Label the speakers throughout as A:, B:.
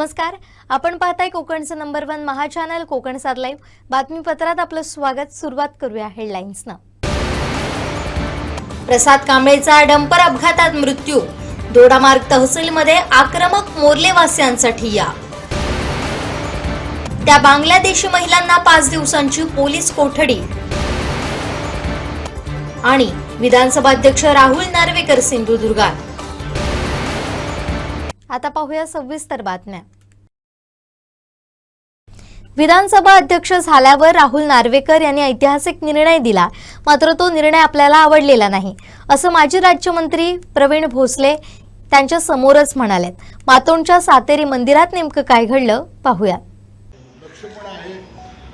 A: नमस्कार, आपण पाहताय कोकणचं नंबर 1 महा चॅनल कोकण सात लाईव्ह बातमीपत्रात आपलं स्वागत। सुरुवात करूया हेडलाईन्सनं। प्रसाद कांबळेचा डंपर अपघातात मृत्यू, दोडामार्ग तहसीलमध्ये आक्रमक मोर्लेवासियांचा ठिय्या। त्या बांगलादेशी महिलांना 5 दिवसांची पोलीस कोठडी। आणि विधानसभा अध्यक्ष राहुल नार्वेकर सिंधुदुर्गात। आता पाहूया सविस्तर बातम्या। विधानसभा अध्यक्ष झाल्यावर राहुल नार्वेकर यांनी ऐतिहासिक निर्णय दिला, मात्र तो निर्णय आपल्याला आवडलेला नाही, असं माजी राज्यमंत्री प्रवीण भोसले त्यांच्या समोरच म्हणालेत। मातोंडच्या सातेरी मंदिरात नेमकं काय घडलं पाहूया।
B: लक्षपूर्ण आहे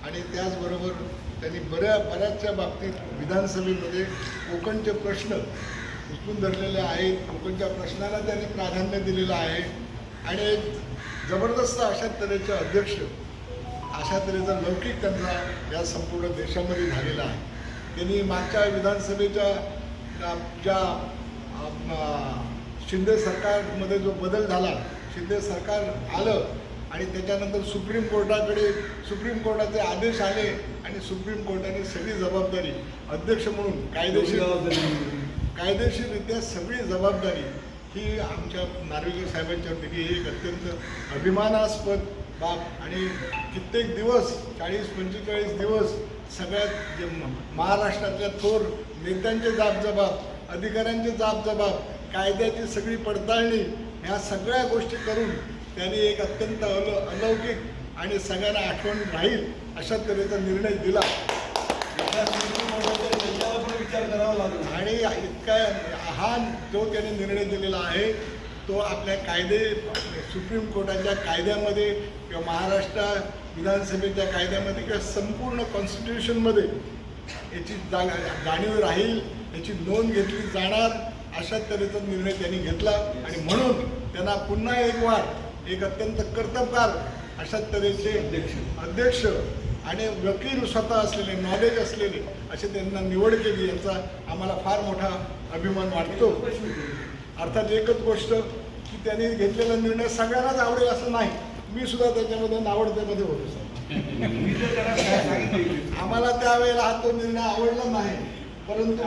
B: आणि त्याचबरोबर त्यांनी बऱ्याचशा बाबतीत विधानसभेमध्ये कोकणचे प्रश्न उचलून धरलेले आहेत। कोकणच्या प्रश्नाला त्यांनी प्राधान्य दिलेलं आहे आणि एक जबरदस्त अशा तऱ्हेचे अध्यक्ष, अशा तऱ्हेचा लौकिक त्यांचा या संपूर्ण देशामध्ये झालेला आहे। त्यांनी मागच्या विधानसभेच्या ज्या शिंदे सरकारमध्ये जो बदल झाला, शिंदे सरकार आलं आणि त्याच्यानंतर सुप्रीम कोर्टाचे आदेश आले आणि सुप्रीम कोर्टाने सगळी जबाबदारी अध्यक्ष म्हणून कायदेशीररित्या सगळी जबाबदारी ही आमच्या नार्वेकर साहेबांच्या होती। ही एक अत्यंत अभिमानास्पद बाब आणि कित्येक दिवस 40-45 दिवस सगळ्यात महाराष्ट्रातल्या थोर नेत्यांचे जाबजबाब, अधिकाऱ्यांचे जाबजबाब, कायद्याची सगळी पडताळणी, ह्या सगळ्या गोष्टी करून त्यांनी एक अत्यंत अलौकिक आणि सगळ्यांना आठवण राहील अशा तऱ्हेचा निर्णय दिला आणि इतका हा जो त्यांनी निर्णय दिलेला आहे तो आपल्या सुप्रीम कोर्टाच्या कायद्यामध्ये किंवा महाराष्ट्र विधानसभेच्या कायद्यामध्ये किंवा संपूर्ण कॉन्स्टिट्यूशनमध्ये याची जाणीव राहील, याची नोंद घेतली जाणार अशा तऱ्हेचा निर्णय त्यांनी घेतला आणि म्हणून त्यांना पुन्हा एक अत्यंत कर्तबगार अशा तऱ्हेचे अध्यक्ष आणि वकील स्वतः असलेले, नॉलेज असलेले असे त्यांना निवड केली, यांचा आम्हाला फार मोठा अभिमान वाटतो। अर्थात एकच गोष्ट की त्यांनी घेतलेला निर्णय सगळ्यांनाच आवडेल असं नाही, मी सुद्धा त्याच्यामध्ये नावडत्यामध्ये होतो। आम्हाला त्यावेळेला हा तो निर्णय आवडला नाही, परंतु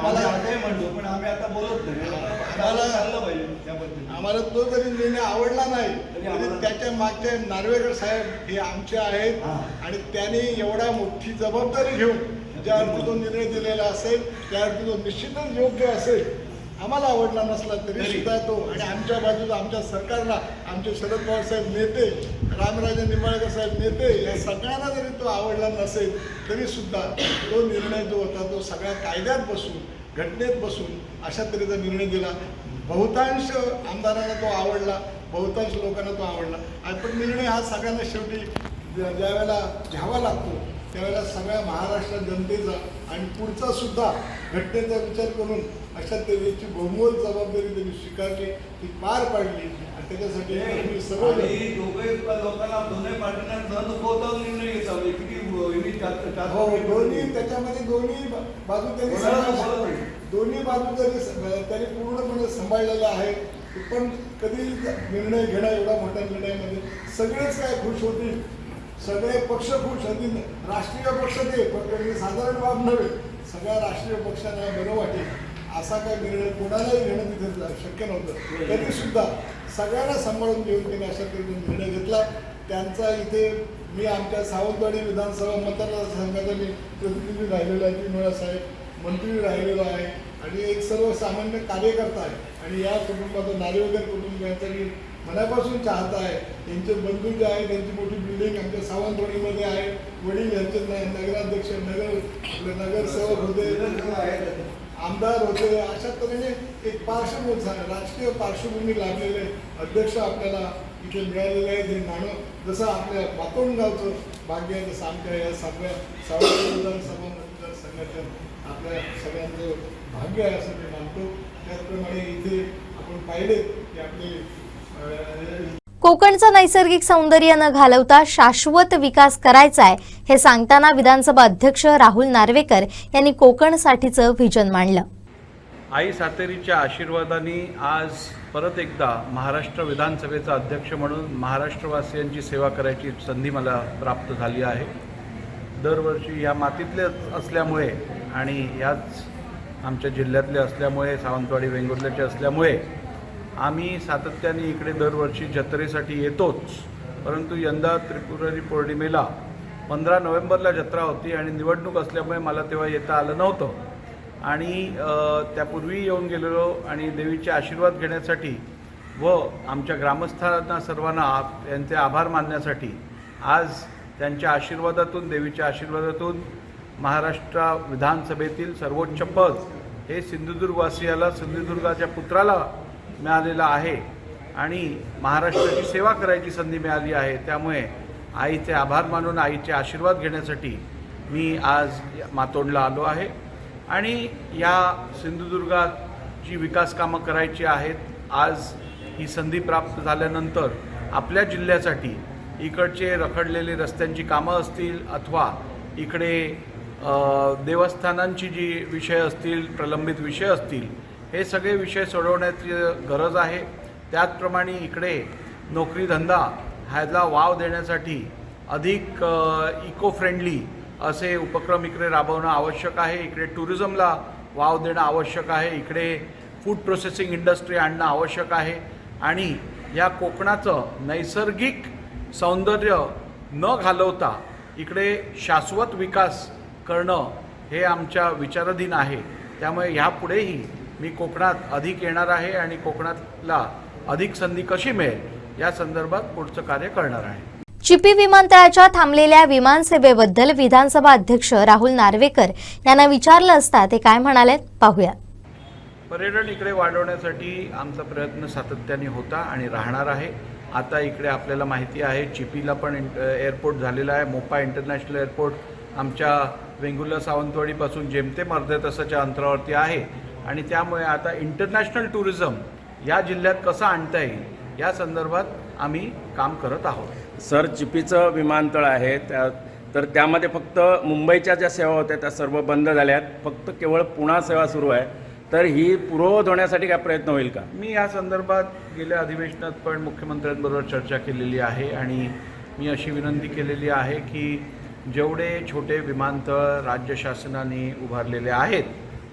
B: आम्हाला तो जरी निर्णय आवडला नाही तरी त्याच्या मागचे नार्वेकर साहेब हे आमचे आहेत आणि त्यांनी एवढा मोठी जबाबदारी घेऊन ज्या अर्थी तो निर्णय दिलेला असेल त्या अर्थी तो निश्चितच योग्य असेल। आम्हाला आवडला नसला तरी सुद्धा तो आणि आमच्या बाजूला आमच्या सरकारला आमचे शरद पवार साहेब नेते, रामराजे निंबाळकर साहेब नेते, या सगळ्यांना जरी तो आवडला नसेल तरी सुद्धा तो निर्णय जो होता तो सगळ्या कायद्यात बसून, घटनेत बसून अशा तऱ्हेचा निर्णय दिला। बहुतांश आमदारांना तो आवडला, बहुतांश लोकांना तो आवडला, पण निर्णय हा सगळ्यांना शेवटी ज्यावेळेला घ्यावा लागतो त्यावेळेला सगळ्या महाराष्ट्र जनतेचा आणि पुढचा सुद्धा घटनेचा विचार करून अशा तऱ्हेची बहुमोल जबाबदारी त्यांनी स्वीकारली, ती पार पाडली आणि त्याच्यासाठी सर्व त्याच्यामध्ये दोन्ही बाजू त्यांनी पूर्णपणे सांभाळलेल्या आहेत। पण कधी निर्णय घेणं एवढा मोठा निर्णयामध्ये सगळेच काय खुश होतील, सगळे पक्ष खुश होतील, राष्ट्रीय पक्ष ते पण साधारण बाब नव्हे, सगळ्या राष्ट्रीय पक्षांना बरं वाटेल असा काही निर्णय कोणालाही घेणं तिथे शक्य नव्हतं, तरी सुद्धा सगळ्यांना सांभाळून घेऊन त्यांनी अशा तऱ्हेने निर्णय घेतला। त्यांचा इथे मी आमच्या सावंतवाडी विधानसभा मतदारसंघाचा मी प्रतिनिधी राहिलेलो आहे, 3 वेळा साहेब मंत्री राहिलेलो आहे आणि एक सर्वसामान्य कार्यकर्ता आहे आणि या कुटुंबाचा नार्वेकर कुटुंब यांचा मी मनापासून चाहता आहे। त्यांचे बंधू जे आहे त्यांची मोठी बिल्डिंग आमच्या सावंतवाडीमध्ये आहे, वडील यांचे नगराध्यक्ष, नगरसेवक होते, आमदार होते, अशा तऱ्हेने एक पार्श्वभूमी राजकीय पार्श्वभूमी लाभलेले अध्यक्ष आपल्याला इथे मिळालेले आहेत। हे नाणं जसं आपल्या मातोंड गावचं भाग्य आहे तसं आमच्या या सगळ्या सावंतवाडी विधानसभा मतदारसंघाच्या आपल्या सगळ्यांचं भाग्य आहे असं मी मानतो। त्याचप्रमाणे इथे आपण पाहिले की आपले
A: कोकणचं नैसर्गिक सौंदर्य न घालवता शाश्वत विकास करायचा आहे हे सांगताना विधानसभा अध्यक्ष राहुल नार्वेकर यांनी कोकणसाठीचं व्हिजन मांडलं।
C: आई सातेरीच्या आशीर्वादाने आज परत एकदा महाराष्ट्र विधानसभेचा अध्यक्ष म्हणून महाराष्ट्रवासियांची सेवा करायची संधी मला प्राप्त झाली आहे. दरवर्षी या मातीतले असल्यामुळे आणि याच आमच्या जिल्ह्यातले असल्यामुळे, सावंतवाडी वेंगुर्ल्याचे असल्यामुळे आम्ही सातत्याने इकडे दरवर्षी जत्रेसाठी येतोच. परंतु यंदा त्रिपुरारी पौर्णिमेला 15 नोव्हेंबरला जत्रा होती आणि निवडणूक असल्यामुळे मला तेव्हा येता आलं नव्हतं आणि त्यापूर्वी येऊन गेलेलो आणि देवीचे आशीर्वाद घेण्यासाठी व आमच्या ग्रामस्थांना सर्वांना यांचे आभार मानण्यासाठी आज त्यांच्या आशीर्वादातून, देवीच्या आशीर्वादातून महाराष्ट्र विधानसभेतील सर्वोच्च पद हे सिंधुदुर्गवासियाला, सिंधुदुर्गाच्या पुत्राला मिळालेलं आहे आणि महाराष्ट्राची सेवा करायची संधी मिळाली आहे. त्यामुळे आईचे आभार मानून, आईचे आशीर्वाद घेण्यासाठी मी आज मातोंडला आलो आहे आणि या सिंधुदुर्गात जी विकास कामं करायची आहेत, आज ही संधी प्राप्त झाल्यानंतर आपल्या जिल्ह्यासाठी इकडचे रखडलेले रस्त्यांची कामं असतील अथवा इकडे देवस्थानांची जी विषय असतील, प्रलंबित विषय असतील, हे सगळे विषय सोडवण्याची गरज आहे. त्याचप्रमाणे इकडे नोकरी धंदा ह्याला वाव देण्यासाठी अधिक इको फ्रेंडली असे उपक्रम इकडे राबवणं आवश्यक आहे. इकडे टुरिझमला वाव देणं आवश्यक आहे. इकडे फूड प्रोसेसिंग इंडस्ट्री आणणं आवश्यक आहे आणि या कोकणाचं नैसर्गिक सौंदर्य न घालवता इकडे शाश्वत विकास करणं हे आमच्या विचाराधीन आहे. त्यामुळे ह्यापुढेही मी कोकणात अधिक येणार आहे आणि कोकणातला अधिक संधी कशी मिळेल या संदर्भात पुढचं कार्य करणार आहे.
A: चिपी विमानतळाच्या थांबलेल्या विमानसेवेबद्दल विधानसभा अध्यक्ष राहुल नार्वेकर यांना विचारलं असता ते काय म्हणाले पाहूया.
C: पर्यटन इकडे वाढवण्यासाठी आमचा प्रयत्न सातत्याने होता आणि राहणार आहे. आता इकडे आपल्याला माहिती आहे चिपीला पण एअरपोर्ट झालेला आहे. मोपा इंटरनॅशनल एअरपोर्ट आमच्या वेंगुर्ला सावंतवाडीपासून जेमतेम अर्ध्या तासाच्या अंतरावरती आहे आणि त्यामुळे आता इंटरनॅशनल टुरिझम या जिल्ह्यात कसं आणता येईल या संदर्भात आम्ही काम करत आहोत.
D: सर, चिपीचं विमानतळ आहे तर त्यामध्ये फक्त मुंबईच्या ज्या सेवा होत्या त्या सर्व बंद झाल्या आहेत. फक्त केवळ पुणा सेवा सुरू आहे. तर ही पूर्ववत होण्यासाठी काय प्रयत्न होईल का?
C: मी या संदर्भात गेल्या अधिवेशनात पण मुख्यमंत्र्यांबरोबर चर्चा केलेली आहे आणि मी अशी विनंती केलेली आहे की जेवढे छोटे विमानतळ राज्य शासनाने उभारलेले आहेत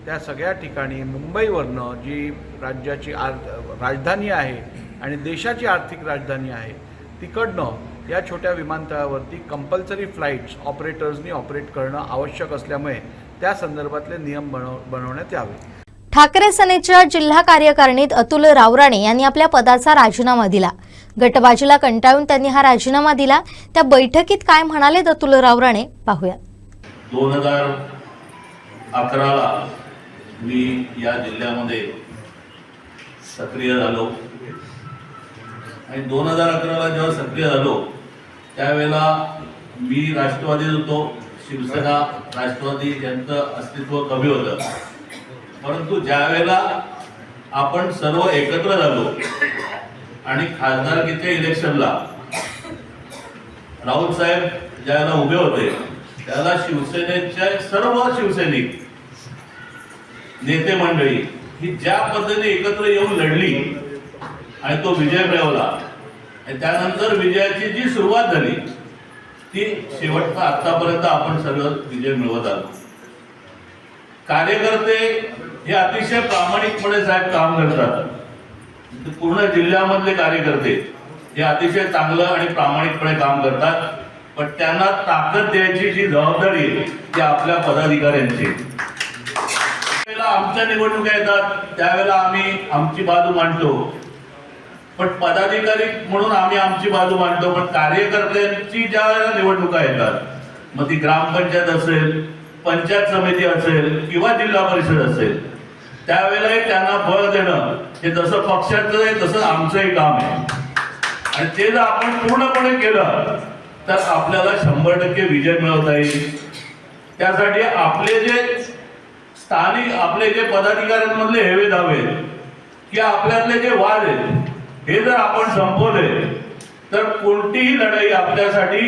C: त्या सगळ्या ठिकाणी मुंबईवरनं जी राज्याची राजधानी आहे आणि देशाची आर्थिक राजधानी आहे तिकडनं या छोट्या विमानतळावरती कंपल्सरी फ्लाईट्स ऑपरेटर्सनी ऑपरेट करणं आवश्यक असल्यामुळे त्या संदर्भातले नियम बनवण्यात यावे.
A: ठाकरे सेनेच्या जिल्हा कार्यकारिणीत अतुल रावराणे यांनी आपल्या पदाचा राजीनामा दिला. गटबाजीला कंटाळून त्यांनी हा राजीनामा दिला. त्या बैठकीत काय म्हणाले अतुल रावराणे पाहूया.
E: 2011ला मी या जिल्ह्यामध्ये सक्रिय झालो आणि 2011ला जेव्हा सक्रिय झालो त्यावेळेला मी राष्ट्रवादीत होतो. शिवसेना राष्ट्रवादी यांचं अस्तित्व कमी होतं. परंतु ज्या वेळेला आपण सर्व एकत्र झालो आणि खासदारकीच्या इलेक्शनला राऊत साहेब ज्यावेळेला उभे होते त्याला शिवसेनेच्या सर्व शिवसैनिक नेते मंडळी ही ज्या पद्धतीने एकत्र येऊन लढली आणि तो विजय मिळवला आणि त्यानंतर विजयाची जी सुरुवात झाली ती शेवटचा आतापर्यंत आपण सर्व विजय मिळवत आलो. कार्यकर्ते हे अतिशय प्रामाणिकपणे साहेब काम करतात. पूर्ण जिल्ह्यामधले कार्यकर्ते हे अतिशय चांगलं आणि प्रामाणिकपणे काम करतात. पण त्यांना ताकद द्यायची जी जबाबदारी ती आपल्या पदाधिकाऱ्यांची. आमच्या निवडणुका येतात त्यावेळेला आम्ही आमची बाजू मांडतो, पण पदाधिकारी म्हणून आम्ही आमची बाजू मांडतो. पण कार्यकर्त्यांची ज्या वेळेला निवडणुका येतात, मग ती ग्रामपंचायत असेल, पंचायत समिती असेल किंवा जिल्हा परिषद असेल, त्यावेळेलाही त्यांना बळ देणं हे जसं पक्षाचं आहे तसं आमचंही काम आहे. आणि ते जर आपण पूर्णपणे केलं तर आपल्याला 100% विजय मिळवता येईल. त्यासाठी आपले जे स्थानिक आपले जे पदाधिकाऱ्यांमधले हेवे दावे की आपल्यातले जे वाद आहेत हे जर आपण संपवले तर कोणतीही लढाई आपल्यासाठी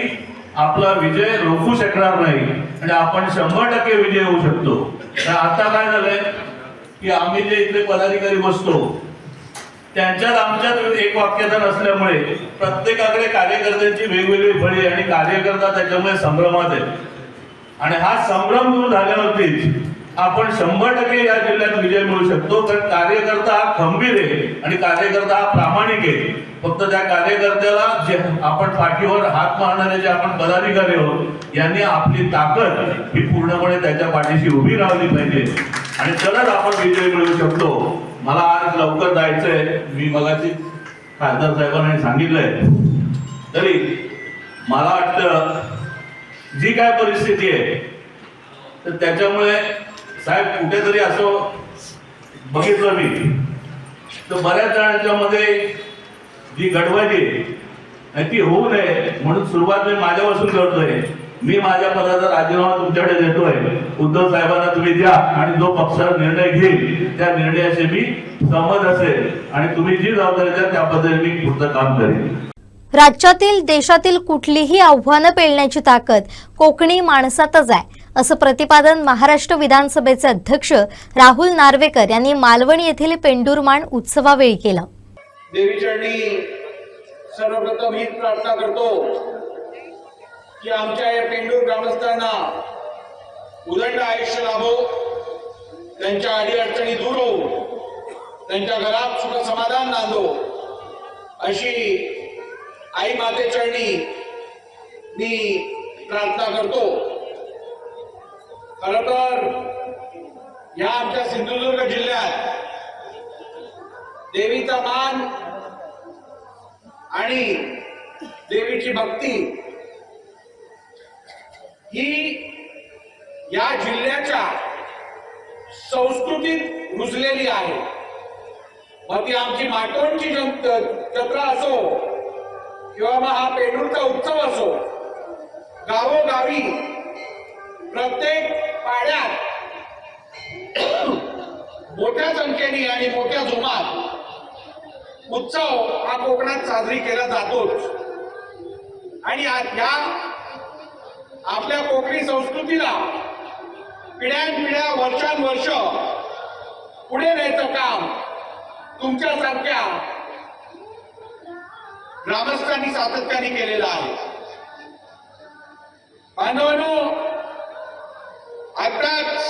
E: आपला विजय रोखू शकणार नाही आणि आपण 100% विजय होऊ शकतो. तर आता काय झालंय की आम्ही जे इथले पदाधिकारी बसतो त्यांच्यात आमच्यात एक वाक्यता नसल्यामुळे प्रत्येकाकडे कार्यकर्त्यांची वेगवेगळी फळी आणि कार्यकर्ता त्याच्यामुळे संभ्रमात आहे. आणि हा संभ्रम दूर झाल्यावरतीच आपण 100% या जिल्ह्यात विजय मिळू शकतो. कारण कार्यकर्ता हा खंबीर आहे आणि कार्यकर्ता हा प्रामाणिक आहे. फक्त त्या कार्यकर्त्याला जे आपण पाठीवर हात मारणारे जे आपण पदाधिकारी आहोत यांनी आपली ताकद ही पूर्णपणे त्याच्या पाठीशी उभी राहिली पाहिजे आणि तरच आपण विजय मिळवू शकतो. मला आज लवकर जायचंय. मी मगाशी खासदार साहेबांनी सांगितलंय तरी मला वाटतं जी काय परिस्थिती आहे तर त्याच्यामुळे साहेब कुठेतरी असं बघितलं मी तर बऱ्याच जणांच्या मध्ये जी गडबडी आहे ती होऊ नये म्हणून सुरुवात मी माझ्यापासून करतोय. मी माझ्या पदाचा राजीनामा तुमच्याकडे देतोय. उद्धव साहेबांना तुम्ही द्या आणि जो पक्षाचा निर्णय घेईल त्या निर्णयाशी मी सहमत असेल आणि तुम्ही जी जबाबदारी द्या त्या पद्धतीने मी पुढचं काम करेन.
A: राज्यातील देशातील कुठलीही आव्हानं पेलण्याची ताकद कोकणी माणसातच आहे असं प्रतिपादन महाराष्ट्र विधानसभेचे अध्यक्ष राहुल नार्वेकर यांनी मालवण येथील पेंडुरमाण उत्सवावेळी केलं.
F: देवीचरणी सर्वप्रथम ही प्रार्थना करतो की आमच्या या पेंडूर ग्रामस्थांना उदंड आयुष्य लाभो, त्यांच्या अडीअडचणी दूर होऊ, त्यांच्या घरात सुख समाधान नांदो अशी आई मातेचरणी मी प्रार्थना करतो. खरं तर या आमच्या सिंधुदुर्ग जिल्ह्यात देवीचा मान आणि देवीची भक्ती ही या जिल्ह्याच्या संस्कृतीत रुजलेली आहे. मग ती आमची माटोंची जत्रा असो किंवा मग हा पेंडूरचा उत्सव असो, गावोगावी प्रत्येक पाड्यात मोठ्या संख्येने आणि मोठ्या जोमात उत्सव हा कोकणात साजरी केला जातोच. आणि ह्या आपल्या कोकणी संस्कृतीला पिढ्यानपिढ्या वर्षानुवर्ष पुढे न्यायचं काम तुमच्यासारख्या ग्रामस्थांनी सातत्याने केलेलं आहे. बांधवांनो, आताच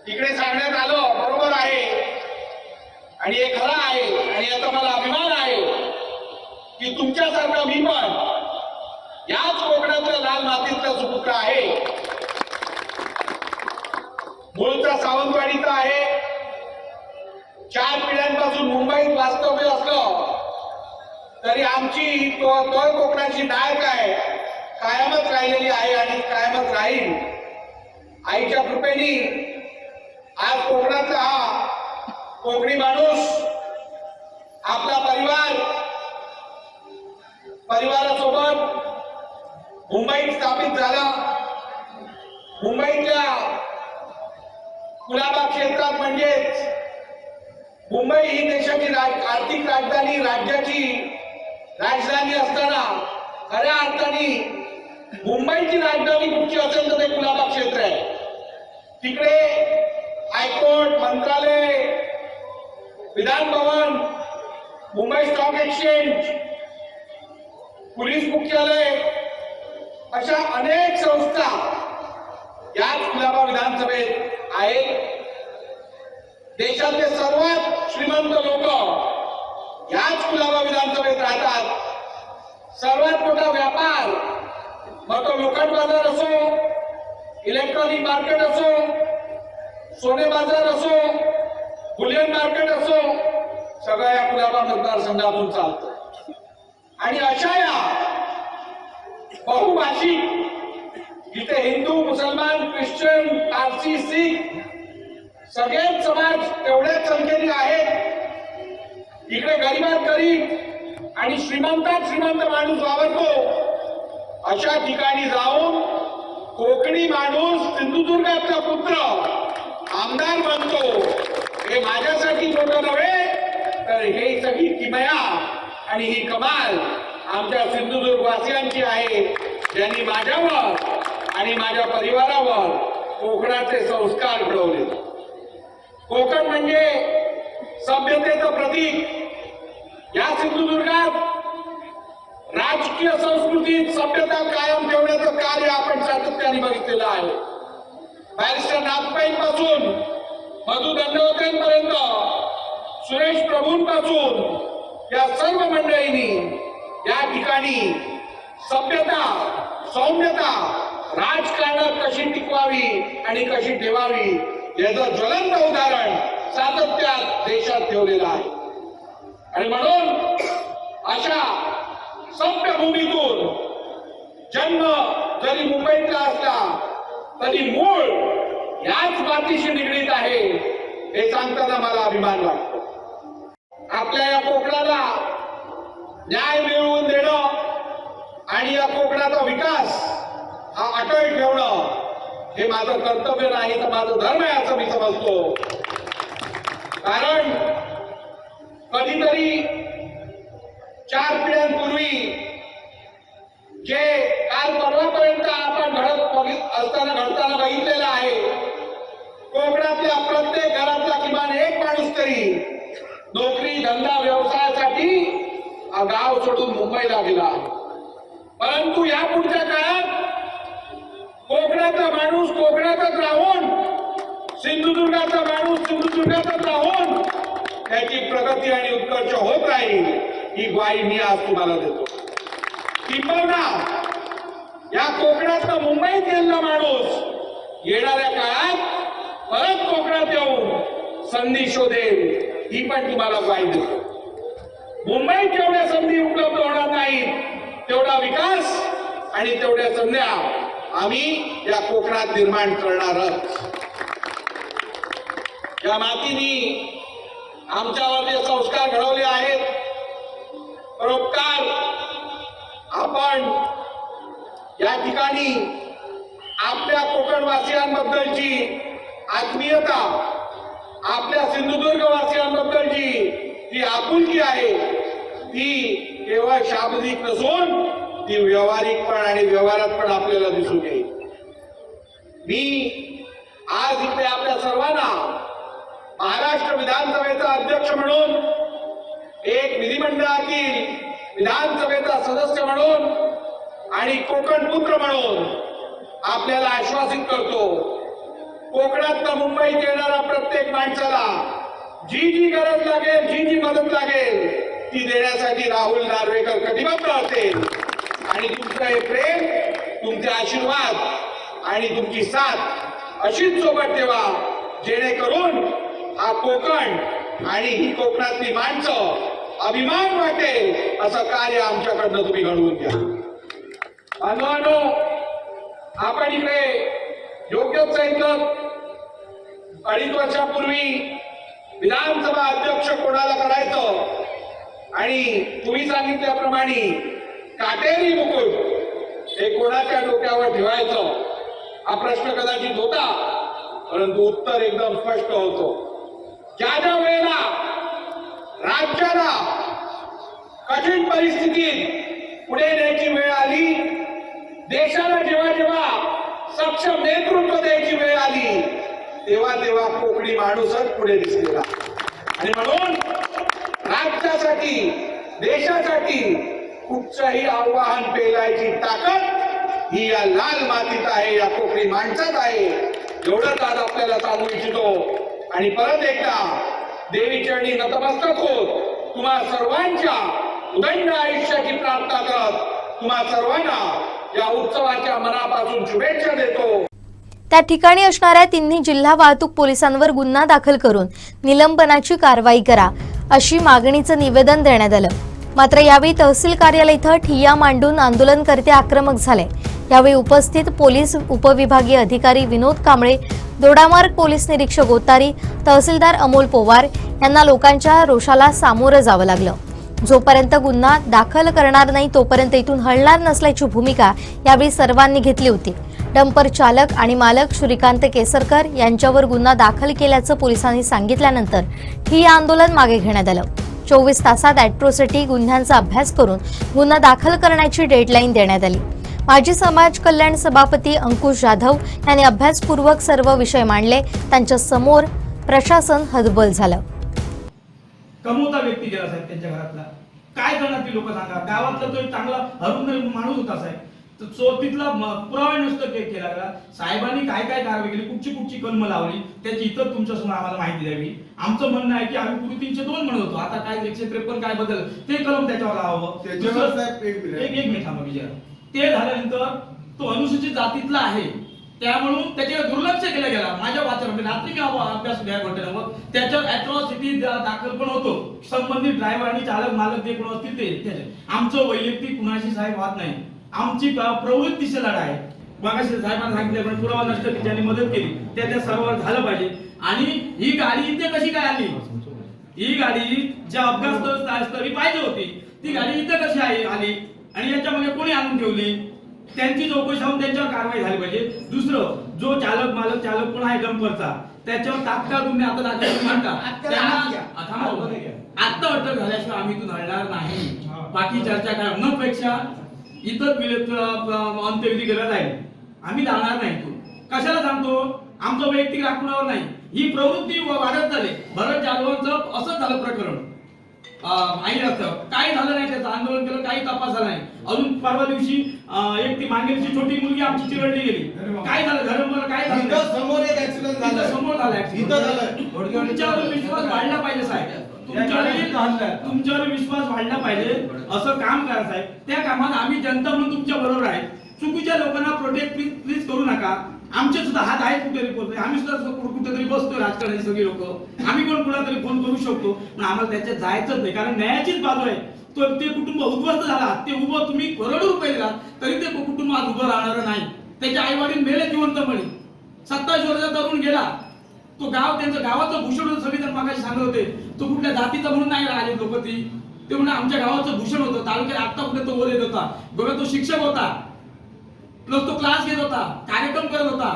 F: इकडे सांगण्यात आलं बरोबर आहे आणि हे खरं आहे आणि याचा मला अभिमान आहे की तुमच्यासारखा मी पण याच कोकणातल्या लाल मातीतला सुपुत्र आहे. मूळचा सावंतवाडीचा आहे. 4 पिढ्यांपासून मुंबईत वास्तव्य असलं तरी आमची तळ कोकणाची डाळ काय कायमच राहिलेली आहे आणि कायमच राहील. आईच्या कृपेने आज कोकणातला हा कोकणी माणूस आपला परिवारासोबत मुंबईत स्थापित झाला. मुंबईतल्या कुलाबा क्षेत्रात म्हणजेच मुंबई ही देशाची आर्थिक राजधानी, राज्याची राजधानी असताना खऱ्या अर्थाने मुंबईची राजधानी कुठची असेल तर ते कुलाबा क्षेत्र आहे. तिकडे हायकोर्ट, मंत्रालय, Vidhan Bhavan, Mumbai stock exchange, police मुख्यालय अशा अनेक संस्था याच कुलाबा विधानसभेत आहेत. देशातले सर्वात श्रीमंत लोक याच कुलाबा विधानसभेत राहतात. सर्वात मोठा व्यापार मग तो लोखंड बाजार असो, इलेक्ट्रॉनिक मार्केट असो, सोने बाजार असो, बुलियन मार्केट असो, सगळ्या या कुलाबा मतदारसंघातून चालतं. आणि अशा या बहुभाषिक जिथे हिंदू, मुसलमान, ख्रिश्चन, पारसी, शीख सगळेच समाज तेवढ्याच संख्येने आहेत. इकडे गरीबात गरीब आणि श्रीमंतात श्रीमंत माणूस वावरतो. अशा ठिकाणी जाऊन कोकणी माणूस सिंधुदुर्गाचा पुत्र आमदार बनतो हे माझ्यासाठी मोठं नव्हे तर हे सगळी किमया आणि ही कमाल आमच्या सिंधुदुर्ग वासियांची आहे, ज्यांनी माझ्यावर आणि माझ्या परिवारावर कोकणाचे संस्कार घडवले. कोकण म्हणजे सभ्यतेचं प्रतीक या सिंधुदुर्गात राजकीय संस्कृतीत सभ्यता कायम ठेवण्याचं कार्य आपण सातत्याने बघितलेलं आहे. बॅरिस्टर नाथपाईंपासून मधु दंडवतेंपर्यंत, सुरेश प्रभूंपासून या सर्व मंडळींनी या ठिकाणी सभ्यता, सौम्यता राजकारणात कशी टिकवावी आणि कशी ठेवावी याचं ज्वलंत उदाहरण सातत्यात देशात ठेवलेलं आहे. आणि म्हणून अशा सभ्य भूमीतून जन्म जरी मुंबईतला असला तरी मूळ याच मातीशी निगडीत आहे हे सांगताना मला अभिमान वाटतो. आपल्या या कोकणाला न्याय मिळवून देणं आणि या कोकणाचा विकास हा अटळ ठेवणं हे माझं कर्तव्य नाही तर माझं धर्म आहे असं मी समजतो. कारण कधीतरी 4 पिढ्यांपूर्वी जे काल परवापर्यंत आपण घडताना बघितलेलं आहे, कोकणातल्या प्रत्येक घरातला किमान एक माणूस तरी नोकरी, धंदा, व्यवसायासाठी गाव सोडून मुंबईला गेला आहे. परंतु या पुढच्या काळात कोकणाचा माणूस कोकणातच राहून, सिंधुदुर्गाचा माणूस सिंधुदुर्गातच राहून त्याची प्रगती आणि उत्कर्ष होत राहील ही ग्वाही मी आज तुम्हाला देतो. किंबहुना या कोकणातला मुंबईत गेलेला माणूस येणाऱ्या काळात परत कोकणात येऊन संधी शोधेल ही पण तुम्हाला ग्वाही देतो. मुंबईत जेवढ्या संधी उपलब्ध होणार नाहीत तेवढा विकास आणि तेवढ्या संध्या आम्ही या कोकणात निर्माण करणारच. या मातीने आमच्यावर जे संस्कार घडवले आहेत, परोपकार, आपण या ठिकाणी आपल्या कोकणवासियांबद्दलची आत्मीयता, आपल्या सिंधुदुर्ग वासियांबद्दलची जी आपुलकी आहे ती केवळ शाब्दिक नसून ती व्यावहारिक पण आणि व्यवहारात पण आपल्याला दिसून येईल. मी आज इथे आपल्या सर्वांना महाराष्ट्र विधानसभेचा अध्यक्ष म्हणून, एक विधिमंडळातील विधानसभेचा सदस्य म्हणून आणि कोकण पुत्र म्हणून आपल्याला आश्वासित करतो, कोकणातनं मुंबईत येणाऱ्या प्रत्येक माणसाला जी जी गरज लागेल, जी जी मदत लागेल ती देण्यासाठी राहुल नार्वेकर कटिबद्ध असेल. आणि तुमचं हे प्रेम, तुमचे आशीर्वाद आणि तुमची साथ अशीच सोबत ठेवा, जेणेकरून हा कोकण आणि ही कोकणातली माणसं अभिमान वाटेल असं कार्य आमच्याकडनं तुम्ही घडवून घ्या. बांधवांनो, आपण इकडे योग्यच सांगितलं, 2.5 वर्षापूर्वी विधानसभा अध्यक्ष कोणाला करायचं आणि तुम्ही सांगितल्याप्रमाणे काटेरी मुकुट हे कोणाच्या डोक्यावर ठेवायचं हा प्रश्न कदाचित होता, परंतु उत्तर एकदम स्पष्ट होतं. ज्या ज्या वेळेला राज्याला कठीण परिस्थितीत पुढे नेण्याची वेळ आली, देशाला जेव्हा जेव्हा सक्षम नेतृत्व द्यायची वेळ आली, तेव्हा तेव्हा कोकणी माणूसच पुढे दिसलेला. आणि म्हणून राज्यासाठी, देशासाठी कुठचंही आव्हान पेलायची ताकद ही या लाल मातीत आहे, या कोकणी माणसात आहे. एवढंच आज आपल्याला सांगू इच्छितो. आणि परत एकदा देवीचरणी नतमस्तक होत तुम्हा सर्वांच्या उदंड आयुष्याची प्रार्थना करत तुम्हा सर्वांना या उत्सवाच्या मनापासून शुभेच्छा देतो.
A: त्या ठिकाणी असणाऱ्या तिन्ही जिल्हा वाहतूक पोलिसांवर गुन्हा दाखल करून निलंबनाची कारवाई करा अशी मागणीचं निवेदन देण्यात आलं. मात्र यावेळी तहसील कार्यालय इथं ठिय्या मांडून आंदोलनकर्ते आक्रमक झाले. यावेळी उपस्थित पोलीस उपविभागीय अधिकारी विनोद कांबळे, दोडामार्ग पोलीस निरीक्षक गोतारी, तहसीलदार अमोल पोवार यांना लोकांच्या रोषाला सामोरं जावं लागलं. जोपर्यंत गुन्हा दाखल करणार नाही तोपर्यंत इथून हलणार नसल्याची भूमिका यावेळी सर्वांनी घेतली होती. डंपर चालक आणि मालक श्रीकांत केसरकर यांच्यावर गुन्हा दाखल केल्याचं पोलिसांनी सांगितल्यानंतर ही आंदोलन मागे घेण्यात आलं. 24 तासात ॲट्रोसिटी गुन्ह्यांचा अभ्यास करून गुन्हा दाखल करण्याची डेडलाईन देण्यात आली. माजी समाज कल्याण सभापती अंकुश जाधव यांनी अभ्यासपूर्वक सर्व विषय मांडले. त्यांच्या समोर प्रशासन हतबल झालं.
G: कमवता व्यक्ती गेला साहेब त्यांच्या घरातला. काय करणार ती लोक सांगा. गावातला तो एक चांगला हरून माणूस होता साहेब, तो तिथला पुरावा नष्ट केला गेला. साहेबांनी काय काय कारवाई केली, कुठची कलम लावली, त्याची इतर तुमच्या समोर आम्हाला माहिती द्यावी. आमचं म्हणणं आहे की आम्ही पूर्वी 302 म्हणत होतो, आता काय 153 काय बदल, ते कलम त्याच्यावर लावावं.
B: त्याच्यावर साहेब
G: एक मिनिट थांबा विजय. ते झाल्यानंतर तो अनुसूचित जातीतला आहे त्यामुळे त्याच्यावर दुर्लक्ष केलं गेला. माझ्या वाचनामध्ये रात्री मी अभ्यास घ्या घटनेवर त्याच्यावर अॅट्रॉसिटी दाखल पण होतो. संबंधित ड्रायव्हर आणि चालक मालक जे कोण असतील ते. आमचं वैयक्तिक कुणाशी साहेब वाद नाही, आमची प्रवृत्तीची लढाई आहे. मागाशी साहेबांना सांगितलं पण पुरावा नष्ट ज्यांनी मदत केली त्या सर्व झालं पाहिजे. आणि ही गाडी इथे कशी काय आली, ही गाडी ज्या अपघात स्थळी पाहिजे होती ती गाडी इथे कशी आली आणि याच्यामध्ये कोणी आणून ठेवली, त्यांची चौकशी होऊन त्यांच्यावर कारवाई झाली पाहिजे. दुसरं, जो चालक कोण आहे डंपरचा त्याच्यावर तात्काळ गुन्हे आता दाखल म्हणता आता अटक झाल्याशिवाय आम्ही इथून हलणार नाही. बाकी चर्चा करण्यापेक्षा इतर अंत्यविधी केला जाईल, आम्ही जाणार नाही. तू कशाला सांगतो, आमचं वैयक्तिक राग कुणावर नाही. ही प्रवृत्ती वाढत झाली. भरत जाधवांचं असंच झालं प्रकरण. काही झालं नाही, त्याचं आंदोलन केलं, काही तपास झाला नाही. अजून परवा दिवशी एक ती मांगेलची छोटी मुलगी आमची चिरडली गेली. काय झालं घरमध्ये, काय झालं
B: समोर एक ऍक्सिडेंट झाला,
G: समोर झाला. तुमच्यावर विश्वास वाढला पाहिजे साहेब, तुमच्यावर विश्वास वाढला पाहिजे. असं काम करा साहेब. त्या कामात आम्ही जनता म्हणून तुमच्या बरोबर आहे. चुकीच्या लोकांना प्रोटेक्ट प्लीज करू नका. आमचे सुद्धा हात आहेत कुठे, आम्ही सुद्धा कुठेतरी बसतो राजकारणाची सगळी लोक. आम्ही पण कुणाला तरी फोन करू शकतो, पण आम्हाला त्याच्यात जायचंच नाही. कारण न्यायाचीच बाजू आहे. तर ते कुटुंब उद्ध्वस्त झाला, ते उभं तुम्ही करोडो रुपये दिला तरी ते कुटुंब आज उभं राहणार नाही. त्याचे आई वडील मेले जिवंतपणे. 27 वर्षाचा तरुण गेला. तो त्यांचं गावाचं भूषण होतं. सगळी जण मागाशी सांगत होते तो कुठल्या जातीचा म्हणून नाही राहिले लोक. ते म्हणजे आमच्या गावाचं भूषण होतं. तालुक्यात आता कुठे तो वर येत होता बघा. तो शिक्षक होता, प्लस तो क्लास घेत होता, कार्यक्रम करत होता.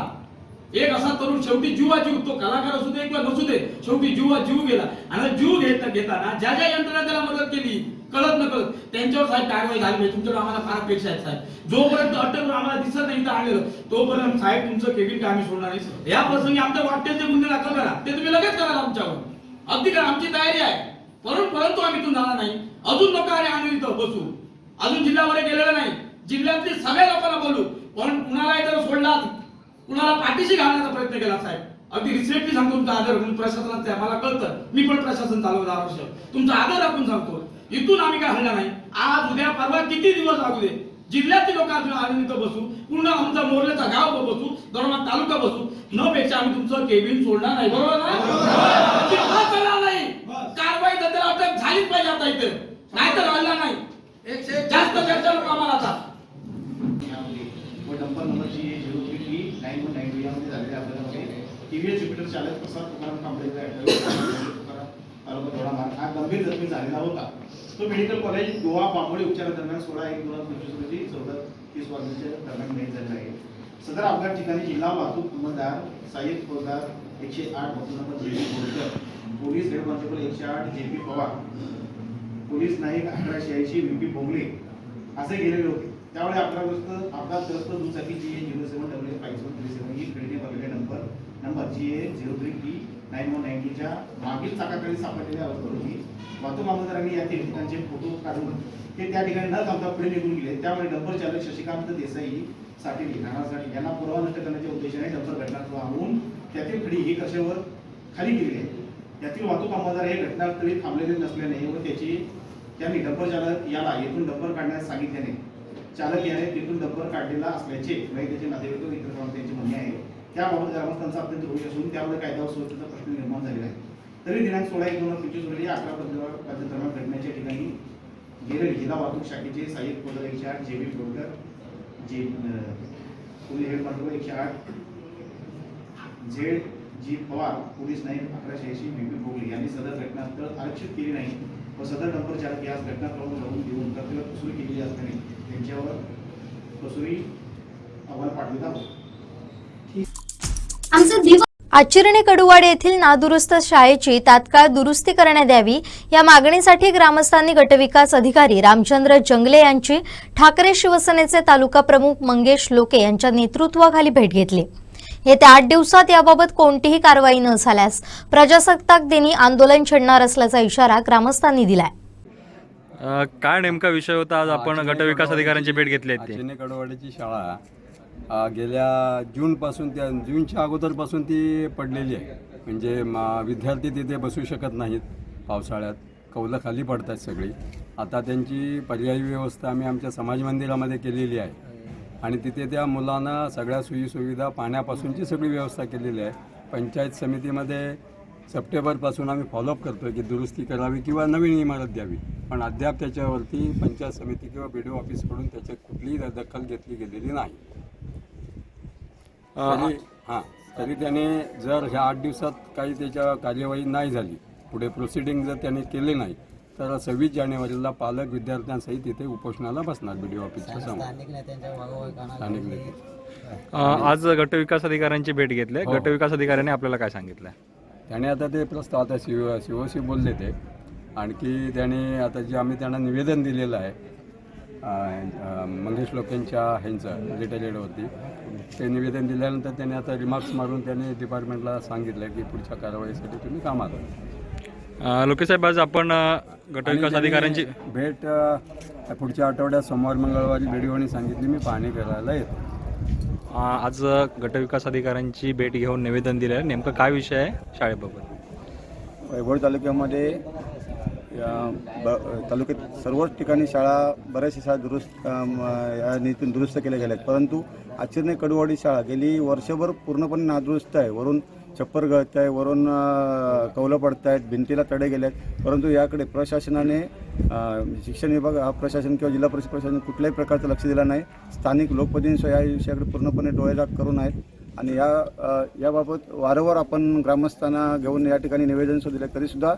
G: एक असा तरुण शेवटी जीवाजीव, तो कलाकार असू दे किंवा नसू दे, शेवटी जीव गेला. आणि जीव घेताना ज्या यंत्रणा त्याला मदत केली कळत नकळत त्यांच्यावर साहेब कारवाई झाली पाहिजे. तुमच्यावर आम्हाला फार अपेक्षा आहेत साहेब. जोपर्यंत अटक आम्हाला दिसत नाही तर आलेलं तोपर्यंत साहेब तुमचं केबिन का आम्ही सोडणार नाही. या प्रसंगी आमच्या वाटेल ते गुन्हे दाखल करा, ते तुम्ही लगेच करा आमच्यावर. अगदी करा, आमची तयारी आहे. परंतु आम्ही इथून जाणार नाही. अजून लोक आम्ही इथं बसू. अजून जिल्ह्यावर गेलेलं नाही. जिल्ह्यातली सगळ्या लोकांना बोलू, पण कुणाला जर सोडला, कुणाला पाठीशी घालण्याचा प्रयत्न केला साहेब. अगदी रिसेंटली सांगतो तुमचा आदर म्हणून प्रशासनात मला कळतं. मी पण प्रशासन चालवलं 10 वर्ष. तुमचा आदर राखून सांगतो इथून आम्ही काय हलणार नाही. आज उद्या परवा किती दिवस लागू दे, जिल्ह्यातील लोक अजून इथं बसू, पूर्ण आमचा मोर्लेचा गाव बसू, दरम्यान तालुका बसू, न पेक्षा आम्ही तुमचं केबिन सोडणार नाही. बरोबर नाही. कारवाई त्याला अटक झालीच पाहिजे आता इथे, नाही तर हलणार नाही. जास्त चर्चा लोक आम्हाला आता
H: डंपर नंबरची 03T9192 यामध्ये झालेल्या अपघातामध्ये टीव्हीएस ज्युपिटर चालक प्रसाद तुकाराम कांबळेचा तालुका दोडामार्ग हा गंभीर जखमी झालेला होता. तो मेडिकल कॉलेज गोवा बांबोळी उपचारादरम्यान 16/1/2025 रोजी 14:30 वाजण्याच्या दरम्यान मयत झालेला आहे. सदर अपघात ठिकाणी जिल्हा वाहतूक अंमलदार सहाय्यक फौजदार 108 वाहतूक number JP Borkar, police head constable 108 JP Pawar, police Naik 1186 VP Bogle असे गेलेले होते. त्यावेळी अपघातग्रस्त दुचाकी GA07WF5737 ही खरेदी केलेल्या नंबर GA03T9192 च्या मागील चाकाखाली सापडलेल्या अवस्थेत होती. वाहतूक अंमलदारांनी यातील ठिकाणचे फोटो काढून ते त्या ठिकाणी न थांबता पुढे निघून गेले. त्यामुळे डंपर चालक शशिकांत देसाई साठे राहण्यासाठी यांना पुरावा नष्ट करण्याच्या उद्देशाने डंपर घटनास्थळ आणून त्यातील खडी ही कशावर खाली गेली आहे. यातील वाहतूक अंमलदार हे घटनास्थळी थांबलेले नसल्याने व त्यांनी डंपर चालक याला येथून डंपर काढण्यास सांगितल्याने चालक याने तिथून डंपर काढलेला असल्याचे त्याचे नातेवाईक व इतर त्यांचे म्हणणे आहे. त्याबाबत ग्रामस्थांचा अत्यंत रोष असून त्यामुळे कायदा व सुरक्षेचा प्रश्न निर्माण झालेला आहे. तरी दिनांक 16/1/2025 रोजी 11 दरम्यान घटनेच्या ठिकाणी गेलेले जिल्हा वाहतूक शाखेचे सहाय्यक फौजदार 108 JP Borkar, police head constable 108 ZG Pawar, police Naik 1186 VP Bogle यांनी सदर घटनास्थळ आरक्षित केली नाही व सदर डंपर चालक यास घटनास्थळावर जाऊन देऊन कर्तव्य कसूर केलेली असल्याने त्यांच्यावर कसूरी अहवाल पाठविला होता.
A: आचिर्णी कडुवाडी येथील नादुरुस्त शाळेची तात्काळ दुरुस्ती करण्यात यावी या मागणीसाठी ग्रामस्थांनी गटविकास अधिकारी रामचंद्र जंगले यांची ठाकरे शिवसेनेचे तालुका प्रमुख मंगेश लोके यांच्या नेतृत्वाखाली भेट घेतली. येत्या 8 दिवसात याबाबत कोणतीही कारवाई न झाल्यास प्रजासत्ताक दिनी आंदोलन छेडणार असल्याचा इशारा ग्रामस्थांनी दिलाय.
I: काय नेमका विषय होता? आज आपण गटविकास अधिकाऱ्यांची भेट घेतली आहे.
J: आचिने कडवाडीची शाळा गेल्या जूनपासून जूनच्या अगोदरपासून ती पडलेली आहे. म्हणजे विद्यार्थी तिथे बसू शकत नाहीत पावसाळ्यात, कौलं खाली पडतात सगळी. आता त्यांची पर्यायी व्यवस्था आम्ही आमच्या समाज मंदिरामध्ये केलेली आहे आणि तिथे त्या मुलांना सगळ्या सोयीसुविधा, पाण्यापासूनची सगळी व्यवस्था केलेली आहे. पंचायत समितीमध्ये सप्टेंबरपासून आम्ही फॉलोअप करतो की दुरुस्ती करावी किंवा नवीन इमारत द्यावी, पण अद्याप त्याच्यावरती पंचायत समिती किंवा BDO ऑफिसकडून त्याच्यात कुठलीही दखल घेतली गेलेली नाही. तरी त्याने जर ह्या 8 दिवसात काही त्याच्या कार्यवाही नाही झाली, पुढे प्रोसिडिंग जर त्याने केले नाही, तर 26 जानेवारीला पालक विद्यार्थ्यांसहित तिथे उपोषणाला बसणार BDO ऑफिसच्या समोर. स्थानिक नेते.
I: आज गटविकास अधिकाऱ्यांची भेट घेतली. गटविकास अधिकाऱ्यांनी आपल्याला काय सांगितलं?
J: त्याने आता ते प्रस्ताव आता COC बोलले ते, आणखी त्याने आता जे आम्ही त्यांना निवेदन दिलेलं आहे मंगेश लोकेंच्या ह्यांचं रिटायर्डवरती, ते निवेदन दिल्यानंतर त्याने आता रिमार्क्स मारून त्याने डिपार्टमेंटला सांगितलं की पुढच्या कारवाईसाठी तुम्ही कामात आहात.
I: लोके साहेब, आज आपण गटविकास अधिकाऱ्यांची
J: भेट पुढच्या आठवड्यात सोमवार मंगळवारी BDOनी सांगितली मी पाहणी करायला येतो.
I: आज गटविकास अधिकाऱ्यांची भेट घेऊन निवेदन दिलं आहे. नेमकं काय विषय आहे शाळेबाबत?
K: वैभव तालुक्यामध्ये तालुक्यात सर्वच ठिकाणी शाळा, बऱ्याचशा शाळा या नीतीतून दुरुस्त केल्या गेल्या आहेत, परंतु आचिने कडवाडी शाळा गेली वर्षभर पूर्णपणे नादुरुस्त आहे. वरून छप्पर गळत आहे, वरून कौलं पडत आहेत, भिंतीला तडे गेले आहेत, परंतु याकडे प्रशासनाने, शिक्षण विभाग, प्रशासन किंवा जिल्हा परिषद प्रशासन कुठल्याही प्रकारचं लक्ष दिलं नाही. स्थानिक लोकप्रतिनिधी या विषयाकडे पूर्णपणे डोळेझाक करून आहेत आणि याबाबत वारंवार आपण ग्रामस्थांना घेऊन या ठिकाणी निवेदन दिले, तरीसुद्धा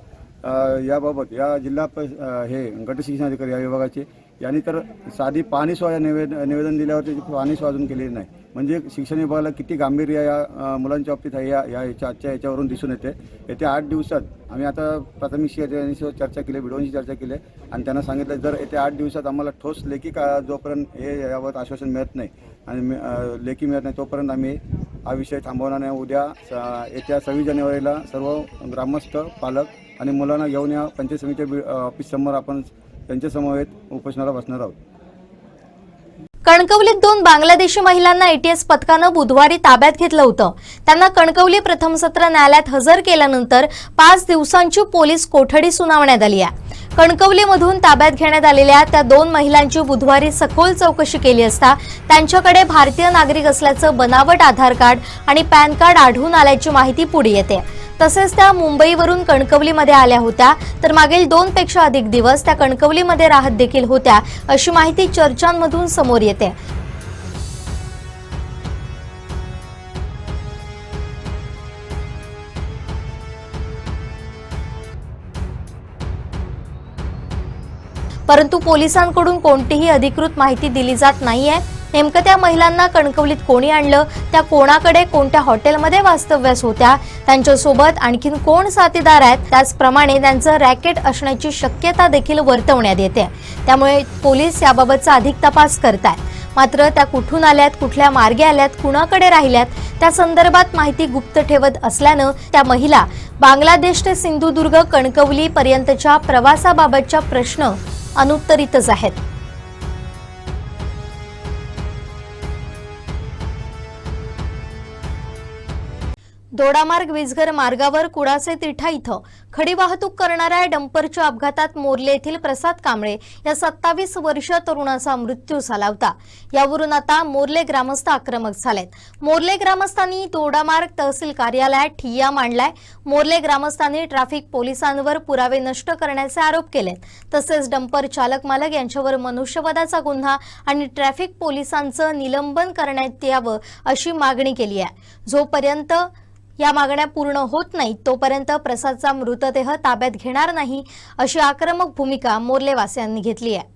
K: याबाबत या जिल्हा गट शिक्षणाधिकारी या विभागाचे यांनी तर साधी पाणी सोय निवेदन दिल्यावरती पाणी सोय अजून केलेली नाही. म्हणजे शिक्षण विभागाला किती गांभीर्य या मुलांच्या बाबतीत आहे आजच्या याच्यावरून दिसून येते. येत्या 8 दिवसात आम्ही आता प्राथमिक शिक्षकांशी चर्चा केली, BDOशी चर्चा केली आणि त्यांना सांगितलं जर येत्या 8 दिवसात आम्हाला ठोस लेखी जोपर्यंत हे याबाबत आश्वासन मिळत नाही आणि लेखी मिळत नाही तोपर्यंत आम्ही हा विषय थांबवणार नाही. उद्या येत्या 26 जानेवारीला सर्व ग्रामस्थ, पालक आणि मुलांना घेऊन या पंचायत समितीच्या ऑफिससमोर आपण त्यांच्या समवेत उपोषणाला बसणार आहोत.
A: कणकवलीत 2 बांगलादेशी महिलांना ATS पथकानं बुधवारी ताब्यात घेतलं होतं. त्यांना कणकवली प्रथम सत्र न्यायालयात हजर केल्यानंतर 5 दिवसांची पोलीस कोठडी सुनावण्यात आली आहे. कणकवलीमधून ताब्यात घेण्यात आलेल्या त्या 2 महिलांची बुधवारी सखोल चौकशी केली असता त्यांच्याकडे भारतीय नागरिक असल्याचं बनावट आधार कार्ड आणि पॅन कार्ड आढळून आल्याची माहिती पुढे येते. तसेच त्या मुंबईवरून कणकवलीमध्ये आल्या होत्या, तर मागील 2 पेक्षा अधिक दिवस त्या कणकवलीमध्ये राहत देखील होत्या, अशी माहिती चर्चांमधून समोर येते. परंतु पोलिसांकडून कोणतीही अधिकृत माहिती दिली जात नाहीये. नेमकं त्या महिलांना कणकवलीत कोणी आणलं, त्या कोणाकडे कोणत्या हॉटेलमध्ये वास्तव्यास होत्या, त्यांच्यासोबत आणखीन कोण साथीदार आहेत, त्याचप्रमाणे त्यांचं रॅकेट असण्याची शक्यता देखील वर्तवण्यात येते. त्यामुळे पोलीस याबाबतचा अधिक तपास करतात. मात्र त्या कुठून आल्यात, कुठल्या मार्गे आल्यात, कुणाकडे राहिल्यात, त्या संदर्भात माहिती गुप्त ठेवत असल्यानं त्या महिला बांगलादेश ते सिंधुदुर्ग कणकवली पर्यंतच्या प्रवासाबाबतच्या प्रश्न अनुत्तरितच आहेत. दोडामार्ग विसघर मार्गावर कुडाचे तिठा इथं खडी वाहतूक करणाऱ्या डंपरच्या अपघातात मोर्ले येथील प्रसाद कांबळे या 27 वर्षीय तरुणाचा मृत्यू झाला होता. यावरून आता मोर्ले ग्रामस्थ आक्रमक झालेत. मोर्ले ग्रामस्थांनी दोडामार्ग तहसील कार्यालयात ठिय्या मांडलाय. मोर्ले ग्रामस्थांनी ट्रॅफिक पोलिसांवर पुरावे नष्ट करण्याचे आरोप केलेत. तसेच डंपर चालक मालक यांच्यावर मनुष्यवधाचा गुन्हा आणि ट्रॅफिक पोलिसांचं निलंबन करण्यात यावं अशी मागणी केली आहे. जोपर्यंत या मागण्या पूर्ण होत नाही तोपर्यंत प्रसादचा मृतदेह ताब्यात घेणार नाही, अशी आक्रमक भूमिका मोर्लेवासियांनी घेतली आहे.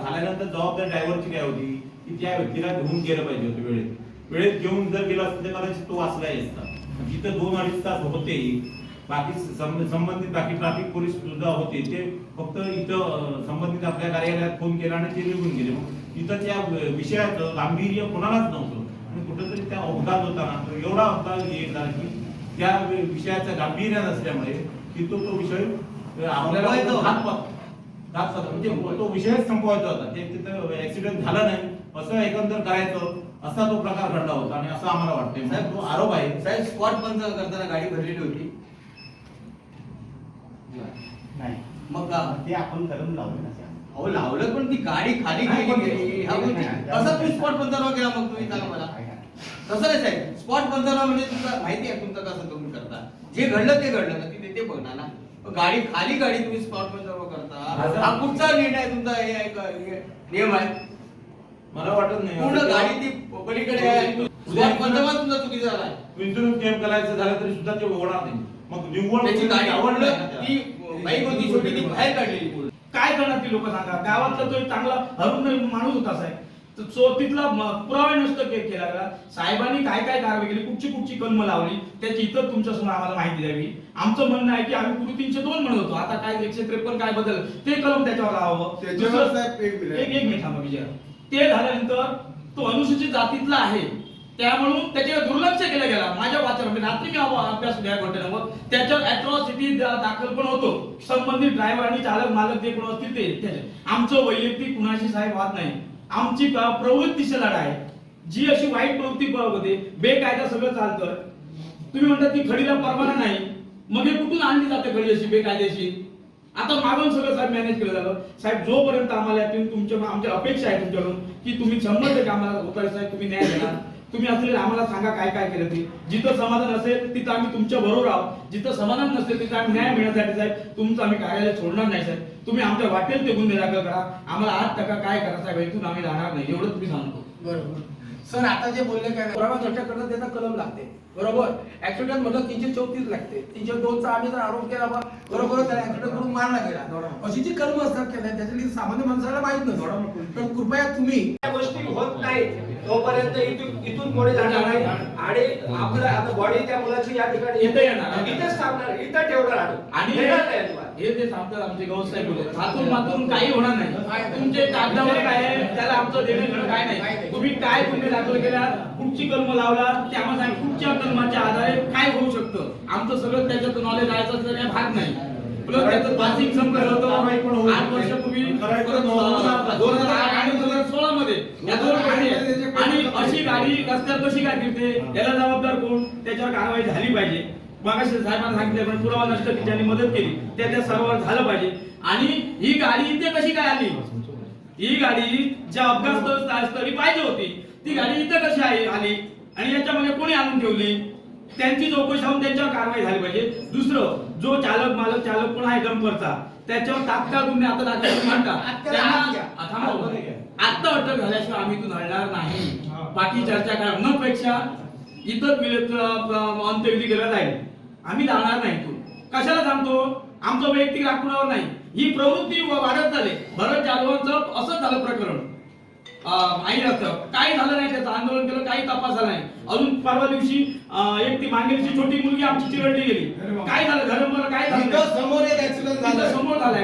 F: झाल्यानंतर जबाबदारी ड्रायव्हरची काय होती की त्या व्यक्तीला घेऊन गेलं पाहिजे होतं. वेळेत घेऊन जर गेला असतं तर कदाचित तो वाचला असता. जिथं 2-2.5 तास होते
H: बाकी संबंधित बाकी ट्रॅफिक पोलीस सुद्धा होते, ते फक्त इथं संबंधित आपल्या कार्यालयात फोन केला आणि ते निघून गेले. मग इथं त्या विषयाचं गांभीर्य कोणालाच नव्हतं आणि कुठेतरी त्या अपघात होताना तो एवढा अपघात येणार की त्या विषयाचं गांभीर्य नसल्यामुळे की तो विषय आपल्याला म्हणजे तो विषयच संपवायचा होता. ते तिथं ऍक्सिडेंट झाला नाही असं एकंदर करायचं असा तो प्रकार घडला होता आणि असं आम्हाला वाटतंय. साहेब तो आरोप आहे.
F: साहेब स्पॉट बंद करताना गाडी भरलेली होती
H: नाही
F: मग का
H: ते आपण करून लावलं ना.
F: अहो लावलं पण ती गाडी खाली गेली कसं तुम्ही स्पॉट पंचनामा केला मग तुम्ही सांगा मला. तसं नाही साहेब, स्पॉट पंचनामा म्हणजे तुमचा माहिती आहे तुमचं कसं तुम्ही करता. जे घडलं ते घडलं ना, ते बघणार ना. गाडी तुम्ही स्पॉट पंचनामा करता, हा कुठचा निर्णय तुमचा हे आहे का नियम आहे?
H: मला वाटत नाही
F: पूर्ण गाडी ती पलीकडे आहे. स्पॉट पंचनामा तुमचा चुकीचा झाला.
H: इन्शुरन्स क्लेम करायचं झालं तरी सुद्धा ते होणार नाही. मग निव्वळ
F: त्याची गाडी आवडलं ती बाईक होती छोटी, ती बाहेर काढलेली.
G: काय करणार ती लोक सांगा. गावातला तो एक चांगला हरून माणूस होता साहेब, तो तिथला पुरावा नसतं केला गेला. साहेबांनी काय काय कारवाई केली, कुठची कलम लावली, त्याची इतर तुमच्या समोर आम्हाला माहिती द्यावी. आमचं म्हणणं आहे की आम्ही पूर्वी 302 म्हणत होतो, आता काय 153 काय बदल, ते कलम त्याच्यावर लावावं. एक मिनिट थांबा विजय. ते झाल्यानंतर तो अनुसूचित जातीतला आहे त्यामुळे त्याच्यावर दुर्लक्ष केलं गेला. माझ्या वाचनामध्ये रात्री मी अभ्यास या घटनेवर त्याच्यावर अॅट्रॉसिटी दाखल पण होतो. संबंधित ड्रायव्हर आणि चालक मालक जे कोण असतील ते. आमचं वैयक्तिक कुणाशी साहेब वाद नाही. आमची प्रवृत्तीची लढाई आहे. जी अशी वाईट प्रवृत्ती होते, बेकायदा सगळं चालतं. तुम्ही म्हणता ती खडीला परवाना नाही, मग हे कुठून आणली जाते खडी अशी बेकायदेशीर? आता मागून सगळं साहेब मॅनेज केलं झालं. साहेब जोपर्यंत आम्हाला आमच्या अपेक्षा आहे तुमच्याकडून की तुम्ही 100% आम्हाला होता साहेब तुम्ही न्याय देणार. तुम्ही असलेले आम्हाला सांगा काय काय केलं ते. जिथं समाधान असेल तिथं आम्ही तुमच्या बरोबर आहोत, जिथं समाधान नसेल तिथं आम्ही न्याय मिळण्यासाठी साहेब तुमचं आम्ही कार्यालय सोडणार नाही साहेब. तुम्ही आमच्या वाटेल ते गुन्हे दाखल करा, आम्हाला 8% काय करा साहेब, इथून आम्ही राहणार नाही एवढं तुम्ही सांगतो.
F: बरोबर सर, आता जे बोलले काय पुरावा चर्चा करणं त्याचा कलम लागते बरोबर. ऍक्सिडेंट मधलं 334 लागते. 302 चा आम्ही जर आरोप केला बरोबर त्याला ऍक्सिडेंट करून मारला गेला, अशी जी कलम असतात त्याच्यातली सामान्य माणसाला माहित नसतं. पण कृपया तुम्ही
G: त्या गोष्टी होत नाही तोपर्यंत इथून पुढे जाणार नाही. आणि आपलं आता बॉडी त्या मुलाची या ठिकाणी इथे येणार, इथेच थांबणार, इथं ठेवणार आणि हे जे सांगतात आमचे गौसाहेब बोलले हातून मातून काही होणार नाही. तुमचे कागदावर काय आहे त्याला आमचं देणं घेणं काय नाही. तुम्ही काय गुन्हे दाखल केला, कुठची कलम लावला, ते आम्हाला सांगा. कुठच्या कलमाच्या आधारे काय होऊ शकतं, आमचं सगळं त्याच्यात नॉलेज जायचं काही भाग नाही. प्लस त्याचं पासिंग संपलं होतं 8 वर्षापूर्वी 2008 आणि 2016 मध्ये या 2 गाडी आहेत. आणि अशी गाडी रस्त्यावर कशी काय फिरते याला जबाबदार कोण, त्याच्यावर कारवाई झाली पाहिजे. मागाशी साहेबांना सांगितलं पण पुरावा नष्ट की ज्यांनी मदत केली त्या सर्वांवर झालं पाहिजे. आणि ही गाडी इथे कशी काय आली, ही गाडी ज्या अपघात स्थळी पाहिजे होती ती गाडी इथं कशी आली आणि याच्यामध्ये कोणी आणून ठेवली, त्यांची चौकशी होऊन त्यांच्यावर कारवाई झाली पाहिजे. दुसरं जो चालक कोण आहे डंपरचा त्याच्यावर तात्काळ गुन्हे आता दाखल म्हणतात आता अटक झाल्याशिवाय आम्ही इथून हलणार नाही. बाकी चर्चा करा न पेक्षा इतर अंत्यविधी केला जाईल, आम्ही जाणार नाही. तू कशाला सांगतो, आमचं वैयक्तिक राखण्यावर नाही. ही प्रवृत्ती वाढत झाली. भरत जाधवांचं असंच झालं प्रकरण. आई असतं काही झालं नाही, त्याचं आंदोलन केलं, काही तपास झाला नाही. अजून परवा दिवशी एक ती मांगेलीची छोटी मुलगी आमची चिरडली गेली. काय झालं घरं काय झालं,
F: समोर एक ऍक्सिडेंट झाला,
G: समोर झाला.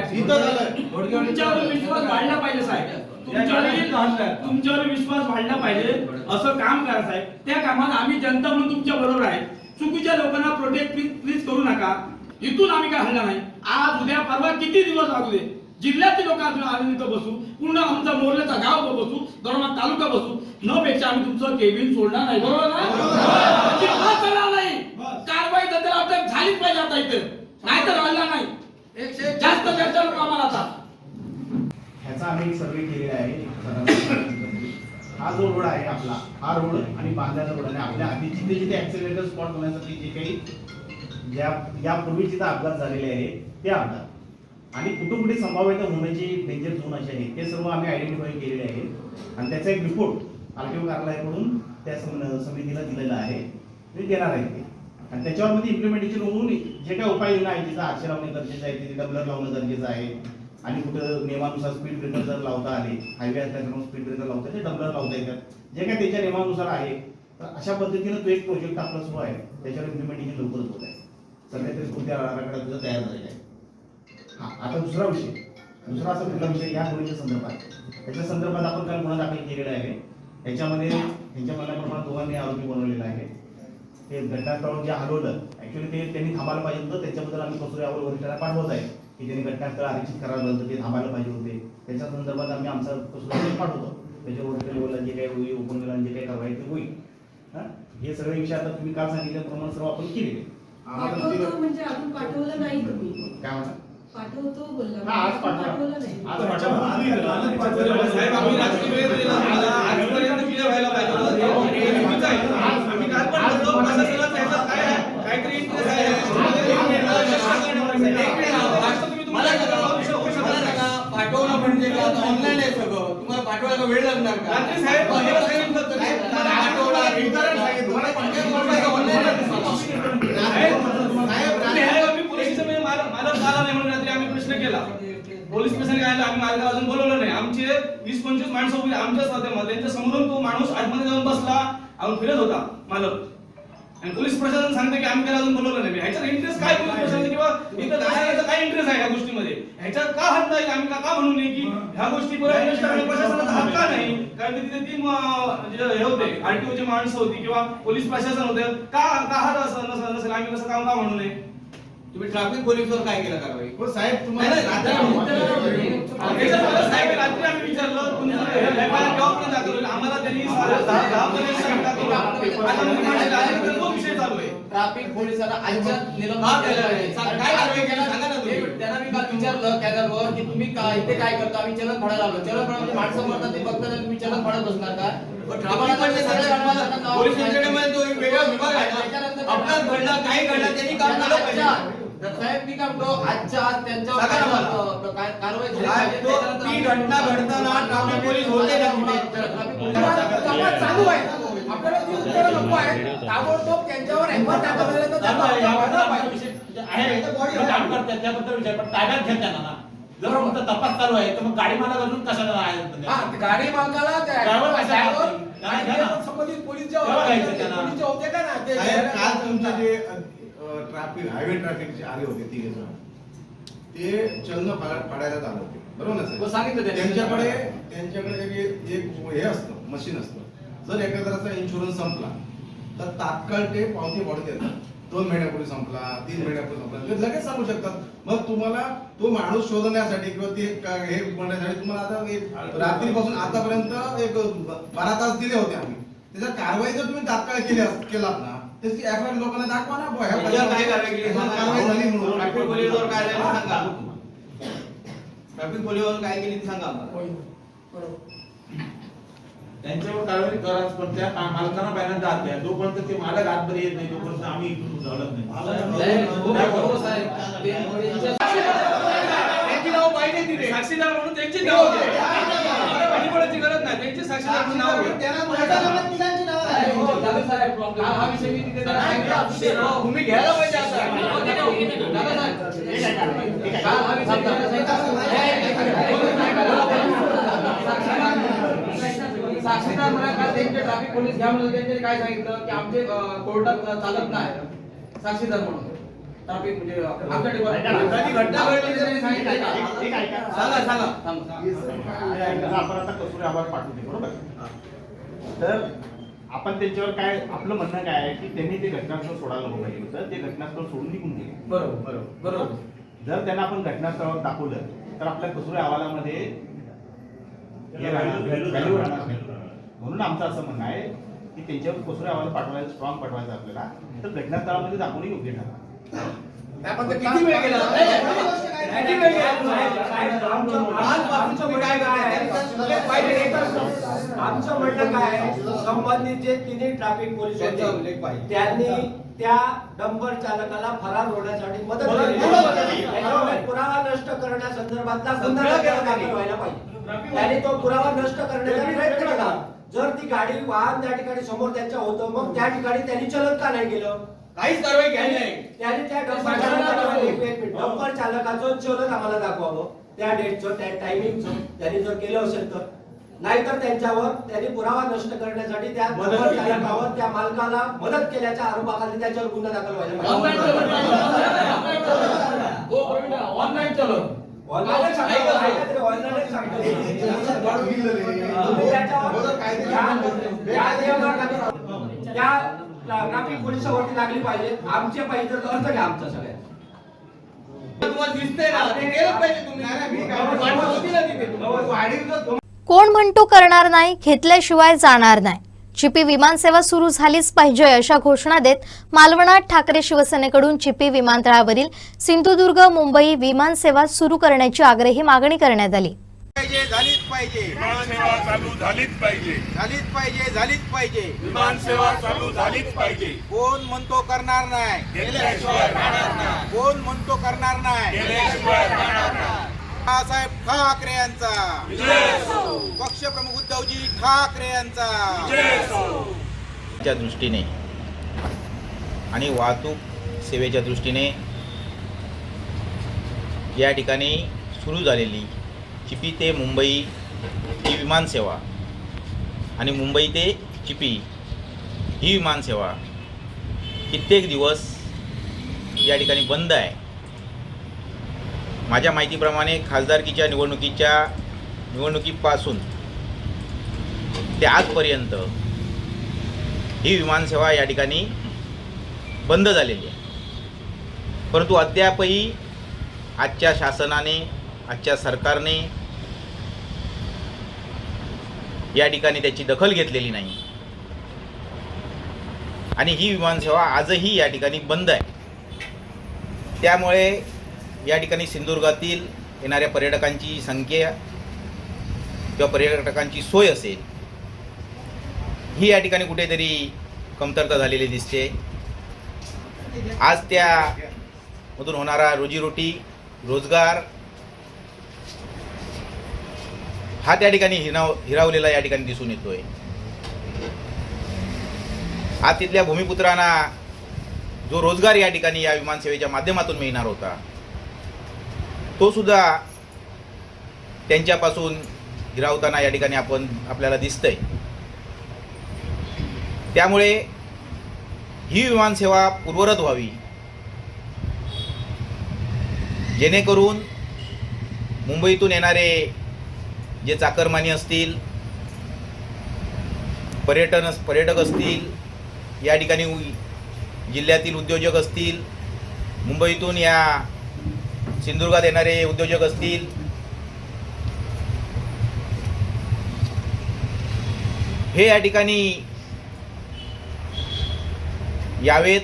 G: तुमच्यावर विश्वास वाढला पाहिजे साहेब, तुमच्यावर विश्वास वाढला पाहिजे. असं काम करा साहेब. त्या कामात आम्ही जनता म्हणून तुमच्या बरोबर आहे. चुकीच्या लोकांना प्रोटेक्ट प्लीज करू नका. इथून आम्ही काय हल्ला नाही. आज उद्या परवा किती दिवस लागू दे, जिल्ह्यातील लोक आम्ही इथं बसू, पूर्ण आमचा मोर्लेचा गाव बसू, दरम्यान तालुका बसू, न पेक्षा आम्ही तुमचं केबिन सोडणार नाही. बरोबर नाही. कारवाई तर अटक झालीच पाहिजे आता इथे, नाही तर हल्ला नाही. जास्त चर्चा नको आम्हाला आता.
H: ह्याचा आम्ही एक सर्वे केलेला आहे. हा जो रोड आहे आपला, हा रोड आणि बांधलेला रोड आणि आपल्या आधी जिथे जिथे ऍक्सिडेंटल स्पॉट होण्यासाठी जे काही यापूर्वी जिथे अपघात झालेले आहे ते अपघात आणि कुठे कुठे संभाव्यता होण्याची डेंजर झोन असे आहेत ते सर्व आम्ही आयडेंटिफाय केलेले आहे. आणि त्याचा एक रिपोर्ट आरटीओ कार्यालयाकडून त्या समितीला दिलेला आहे, ते देणार आहे ते. आणि त्याच्यावर मध्ये इम्प्लिमेंटेशन होऊन जे काही उपाययोजना आहे तिथं आरक्षण लावणे गरजेचं आहे, तिथे डबलर लावणं गरजेचं आहे. आणि कुठं नियमानुसार स्पीड ब्रेकर जर लावता आले, हायवे असल्याकडून स्पीड ब्रेकर लावता ते डबलर लावता येतात, जे काय त्याच्या नियमानुसार आहे. तर अशा पद्धतीनं तो एक प्रोजेक्ट आपला सुरू आहे, त्याच्यावर इम्प्लिमेंटेशन लवकरच होत आहे. सध्या तरी कोणत्या आराखडा तुझा तयार झालेला आहे. हा, आता दुसरा असा कुठला विषय या मुलीच्या संदर्भात, त्याच्या संदर्भात आपण काल गुन्हा दाखल केलेला आहे. याच्यामध्ये त्यांच्या म्हणण्याप्रमाणे दोघांनी आरोपी बनवलेला आहे. ते घटनास्थळावर जे हलवलं ऍक्च्युअली ते त्यांनी थांबायला पाहिजे होतं. त्याच्याबद्दल आम्ही कसूर यावर वरिष्ठांना पाठवत आहे की त्यांनी घटनास्थळ आरक्षित करायला होतं, ते थांबायला पाहिजे होते. त्याच्या संदर्भात आम्ही आमचा कसूर पाठवतो. त्याच्यावर वरिष्ठ लेवलला जे काही होईल, उपनिर्णय जे काही कारवाई ते होईल. हे सगळे विषय आता तुम्ही काल सांगितल्याप्रमाणे सर्व आपण केले.
L: पाठवतो म्हणजे अजून पाठवलं नाही तुम्ही.
H: काय म्हणता?
L: पाठवतो बोलला.
H: आज पाठवा.
L: पाठवलं नाही.
H: आज पाठवा.
G: साहेब आम्ही रात्री वेळ दिला तुम्हाला, आजपर्यंत क्लिअर व्हायला पाहिजे होतं. हे चुकीचं आहे. आम्ही काल पण बोललो प्रशासनाला त्याच्यात काय आहे, काहीतरी इंटरेस्ट आहे.
F: पाठवलं म्हणजे का ऑनलाईन आहे सगळं, तुम्हाला पाठवायला वेळ लागणार का?
G: रात्री साहेब मला सांगितलं होतं की
F: पाठवला
G: मालक आला नाही म्हणून रात्री आम्ही प्रश्न केला. पोलीस स्टेशन काय आम्ही मालक अजून बोलवलं नाही. आमचे 20-25 माणसं उभी आमच्या स्वतःमध्ये, त्यांच्या समोरून तो माणूस आतमध्ये जाऊन बसला, अजून फिरत होता मालक. आणि पोलीस प्रशासन सांगते की आम्ही त्याला अजून बोलवलं नाही. ह्याच्यात इंटरेस्ट काय पोलीस प्रशासन किंवा इथं राहण्याचा काय इंटरेस्ट आहे या गोष्टीमध्ये? ह्याच्यात का हात नाही? आम्ही का म्हणू नये की ह्या गोष्टी प्रशासनाचा हात का नाही? कारण तिथे 3 हे होते, आरटीओचे माणसं होती किंवा पोलीस प्रशासन होते. का हात असं नसेल? आम्ही कसं काम का म्हणू नये?
F: तुम्ही ट्रॅफिक पोलिसवर काय केलं कारवाई?
H: हो साहेब, तुम्हाला
G: रात्री आम्ही विचारलं तुमचं केव्हापर्यंत दाखल होईल? आम्हाला त्यांनी 10 सांगितलं. आता तो विषय चालू आहे.
F: ट्रॅफिक पोलिसांना आजच्या निलंबन केलं आहे. काय कारवाई केली सांगा ना तुम्ही. त्यांना मी काल विचारलं कॅनलवर की तुम्ही इथे काय करता? आम्ही चलन फाडायला आलो. चलन फाडा म्हणजे माणसं मरतात ते बघताना तुम्ही चलन फाडत बसणार का? पोलीस यंत्रणेमध्ये तो एक वेगळा विभाग आहे. अपघात घडला, काही घडला, त्यांनी काम केलं पाहिजे. साहेब मी काय म्हणतो, आजच्या आज त्यांच्यावर कारवाई झाली पाहिजे. ती घटना घडताना ट्रॅफिक पोलीस होते का तिथे? चालू आहे. आपल्याला ती उत्तरं नको आहे. ताबडतोब त्यांच्यावर एफआयआर दाखल झाला तर
G: काम करतात त्याबद्दल विचार, पण ताब्यात घेताना ना जर फक्त तपास चालू आहे तर मग गाडी मालक अजून कशाला आहे?
F: गाडी मालकाला
H: संबंधित पोलीस
F: होते का ना
H: काल तुमचे जे ट्रॅफिक हायवे ट्रॅफिक जे आले होते 3 जण, ते चलन फाडायला आले होते, बरोबर ना साहेब?
F: सांगितलं
H: त्यांच्याकडे एक हे असतं, मशीन असतं. जर एखाद्याचा इन्शुरन्स संपला तर तात्काळ ते पावती पाडून देतात. 2 महिन्यापूर्वी संपला, 3 महिन्यापूर्वी संपला, ते लगेच सांगू शकतात. मग तुम्हाला तो माणूस शोधण्यासाठी किंवा ते हे बनण्यासाठी तुम्हाला आता एक रात्रीपासून आतापर्यंत एक 12 तास दिले होते आम्ही. त्याच्यात कारवाई जर तुम्ही तात्काळ केलात ना, त्याची एफआयआर लोकांना दाखवा ना.
F: काय कारवाई केली?
H: कारवाई झाली म्हणून
F: ट्रॅफिक पोलिसवर काय झालं सांगा. ट्रॅफिक पोलिसवर काय केली सांगा आम्हाला.
G: त्यांच्यावर कारवाई कराच, पण त्या मालकांना बाहेर जात नाही. जोपर्यंत ते मालक आतमध्ये येत नाही तोपर्यंत आम्ही इथून झालं नाही. साक्षीदार म्हणून त्यांची नाव घ्या, गरज नाही. त्यांची साक्षीदार म्हणून नाव
F: तुम्ही घ्यायला पाहिजे साक्षीदार म्हणा. त्यांचे ट्रॅफिक पोलीस घ्या म्हणून त्यांनी काय सांगितलं की आमचे कोर्टात चालत नाही साक्षीदार म्हणून. ट्रॅफिक म्हणजे आमच्या घटना घडली सांगा.
H: आपण आता कसूर अहवाल पाठवते, बरोबर? तर आपण त्यांच्यावर काय आपलं म्हणणं काय आहे की त्यांनी ते घटनास्थळ सोडायला नको पाहिजे होतं. ते घटनास्थळ सोडून निघून गेले.
F: बरोबर.
H: जर त्यांना आपण घटनास्थळावर दाखवलं तर आपल्या कसूर अहवालामध्ये व्हॅल्यू राहणार नाही. म्हणून आमचं असं म्हणणं आहे की त्यांच्यावर कसूर अहवाल पाठवायचा, स्ट्रॉंग पाठवायचा आपल्याला, तर घटनास्थळामध्ये दाखवणे योग्य ठरणार.
F: किती वेळ गेला?
M: आमचं म्हणणं काय आहे, संबंधित जे 3 ट्रॅफिक पोलीस होते त्यांनी त्या डंपर चालकाला फरार होण्यासाठी मदत केली. त्याच्यामुळे पुरावा नष्ट करण्यासंदर्भातला गुन्हा दाखल व्हायला पाहिजे. त्याने तो पुरावा नष्ट करण्याचा प्रयत्न केला. जर ती गाडी वाहन त्या ठिकाणी समोर त्यांच्या होतं, मग त्या ठिकाणी त्यांनी चलन का नाही केलं?
F: काहीच कारवाई केली नाही.
M: त्याने त्या डंपर चालकाचं चलन आम्हाला दाखवावं, त्या डेटचं, त्या टायमिंगचं त्यांनी जर केलं असेल तर नाहीतर त्यांनी पुरावा नष्ट करण्यासाठी त्या डंपर चालकावर त्या मालकाला मदत केल्याच्या आरोपाखाली त्याच्यावर गुन्हा दाखल व्हायला
G: ऑनलाईन चलो
M: ऑनलाईन सांगतो ऑनलाईन सांगतो त्या ट्रॅफिक पोलिसावरती लागली पाहिजे. आमचे पाहिजे तर अर्थ घ्या आमचा सगळ्या
A: कोण म्हणतो करणार नाही, घेतल्याशिवाय जाणार नाही. चिपी विमानसेवा सुरू झालीच पाहिजे अशा घोषणा देत मालवणात ठाकरे शिवसेनेकडून चिपी विमानतळावरील सिंधुदुर्ग मुंबई विमानसेवा सुरू करण्याची आग्रही मागणी करण्यात आली.
F: झालीच पाहिजे विमानसेवा चालू झालीच पाहिजे झालीच पाहिजे विमानसेवा चालू झालीच पाहिजे. कोण म्हणतो करणार नाही, कोण म्हणतो करणार नाही. बाळासाहेब ठाकरे यांचा पक्षप्रमुख उद्धवजी ठाकरे यांचा
N: दृष्टीने आणि वाहतूक सेवेच्या दृष्टीने या ठिकाणी सुरू झालेली चिपी ते मुंबई ही विमानसेवा आणि मुंबई ते चिपी ही विमानसेवा कित्येक दिवस या ठिकाणी बंद आहे. माझ्या माहितीप्रमाणे खासदारकीच्या निवडणुकीपासून ते आजपर्यंत ही विमानसेवा या ठिकाणी बंद झालेली आहे. परंतु अद्यापही आजच्या शासनाने, आजच्या सरकारने या ठिकाणी त्याची दखल घेतलेली नाही आणि ही विमानसेवा आजही या ठिकाणी बंद आहे. त्यामुळे या ठिकाणी सिंधुदुर्गातील येणाऱ्या पर्यटकांची संख्या किंवा पर्यटकांची सोय असेल ही या ठिकाणी कुठेतरी कमतरता झालेली दिसते. आज त्यामधून होणारा रोजीरोटी, रोजगार हा त्या ठिकाणी हिरावलेला या ठिकाणी दिसून येतोय. आज तिथल्या भूमिपुत्रांना जो रोजगार या ठिकाणी या विमानसेवेच्या माध्यमातून मिळणार होता तो सुद्धा त्यांच्यापासून हिरावताना या ठिकाणी आपल्याला दिसतंय. त्यामुळे ही विमानसेवा पूर्ववत व्हावी जेणेकरून मुंबईतून येणारे जे चाकरमानी असतील, पर्यटक असतील, या ठिकाणी जिल्ह्यातील उद्योजक असतील, मुंबईतून या सिंधुदुर्गात येणारे उद्योजक असतील, हे या ठिकाणी यावेत,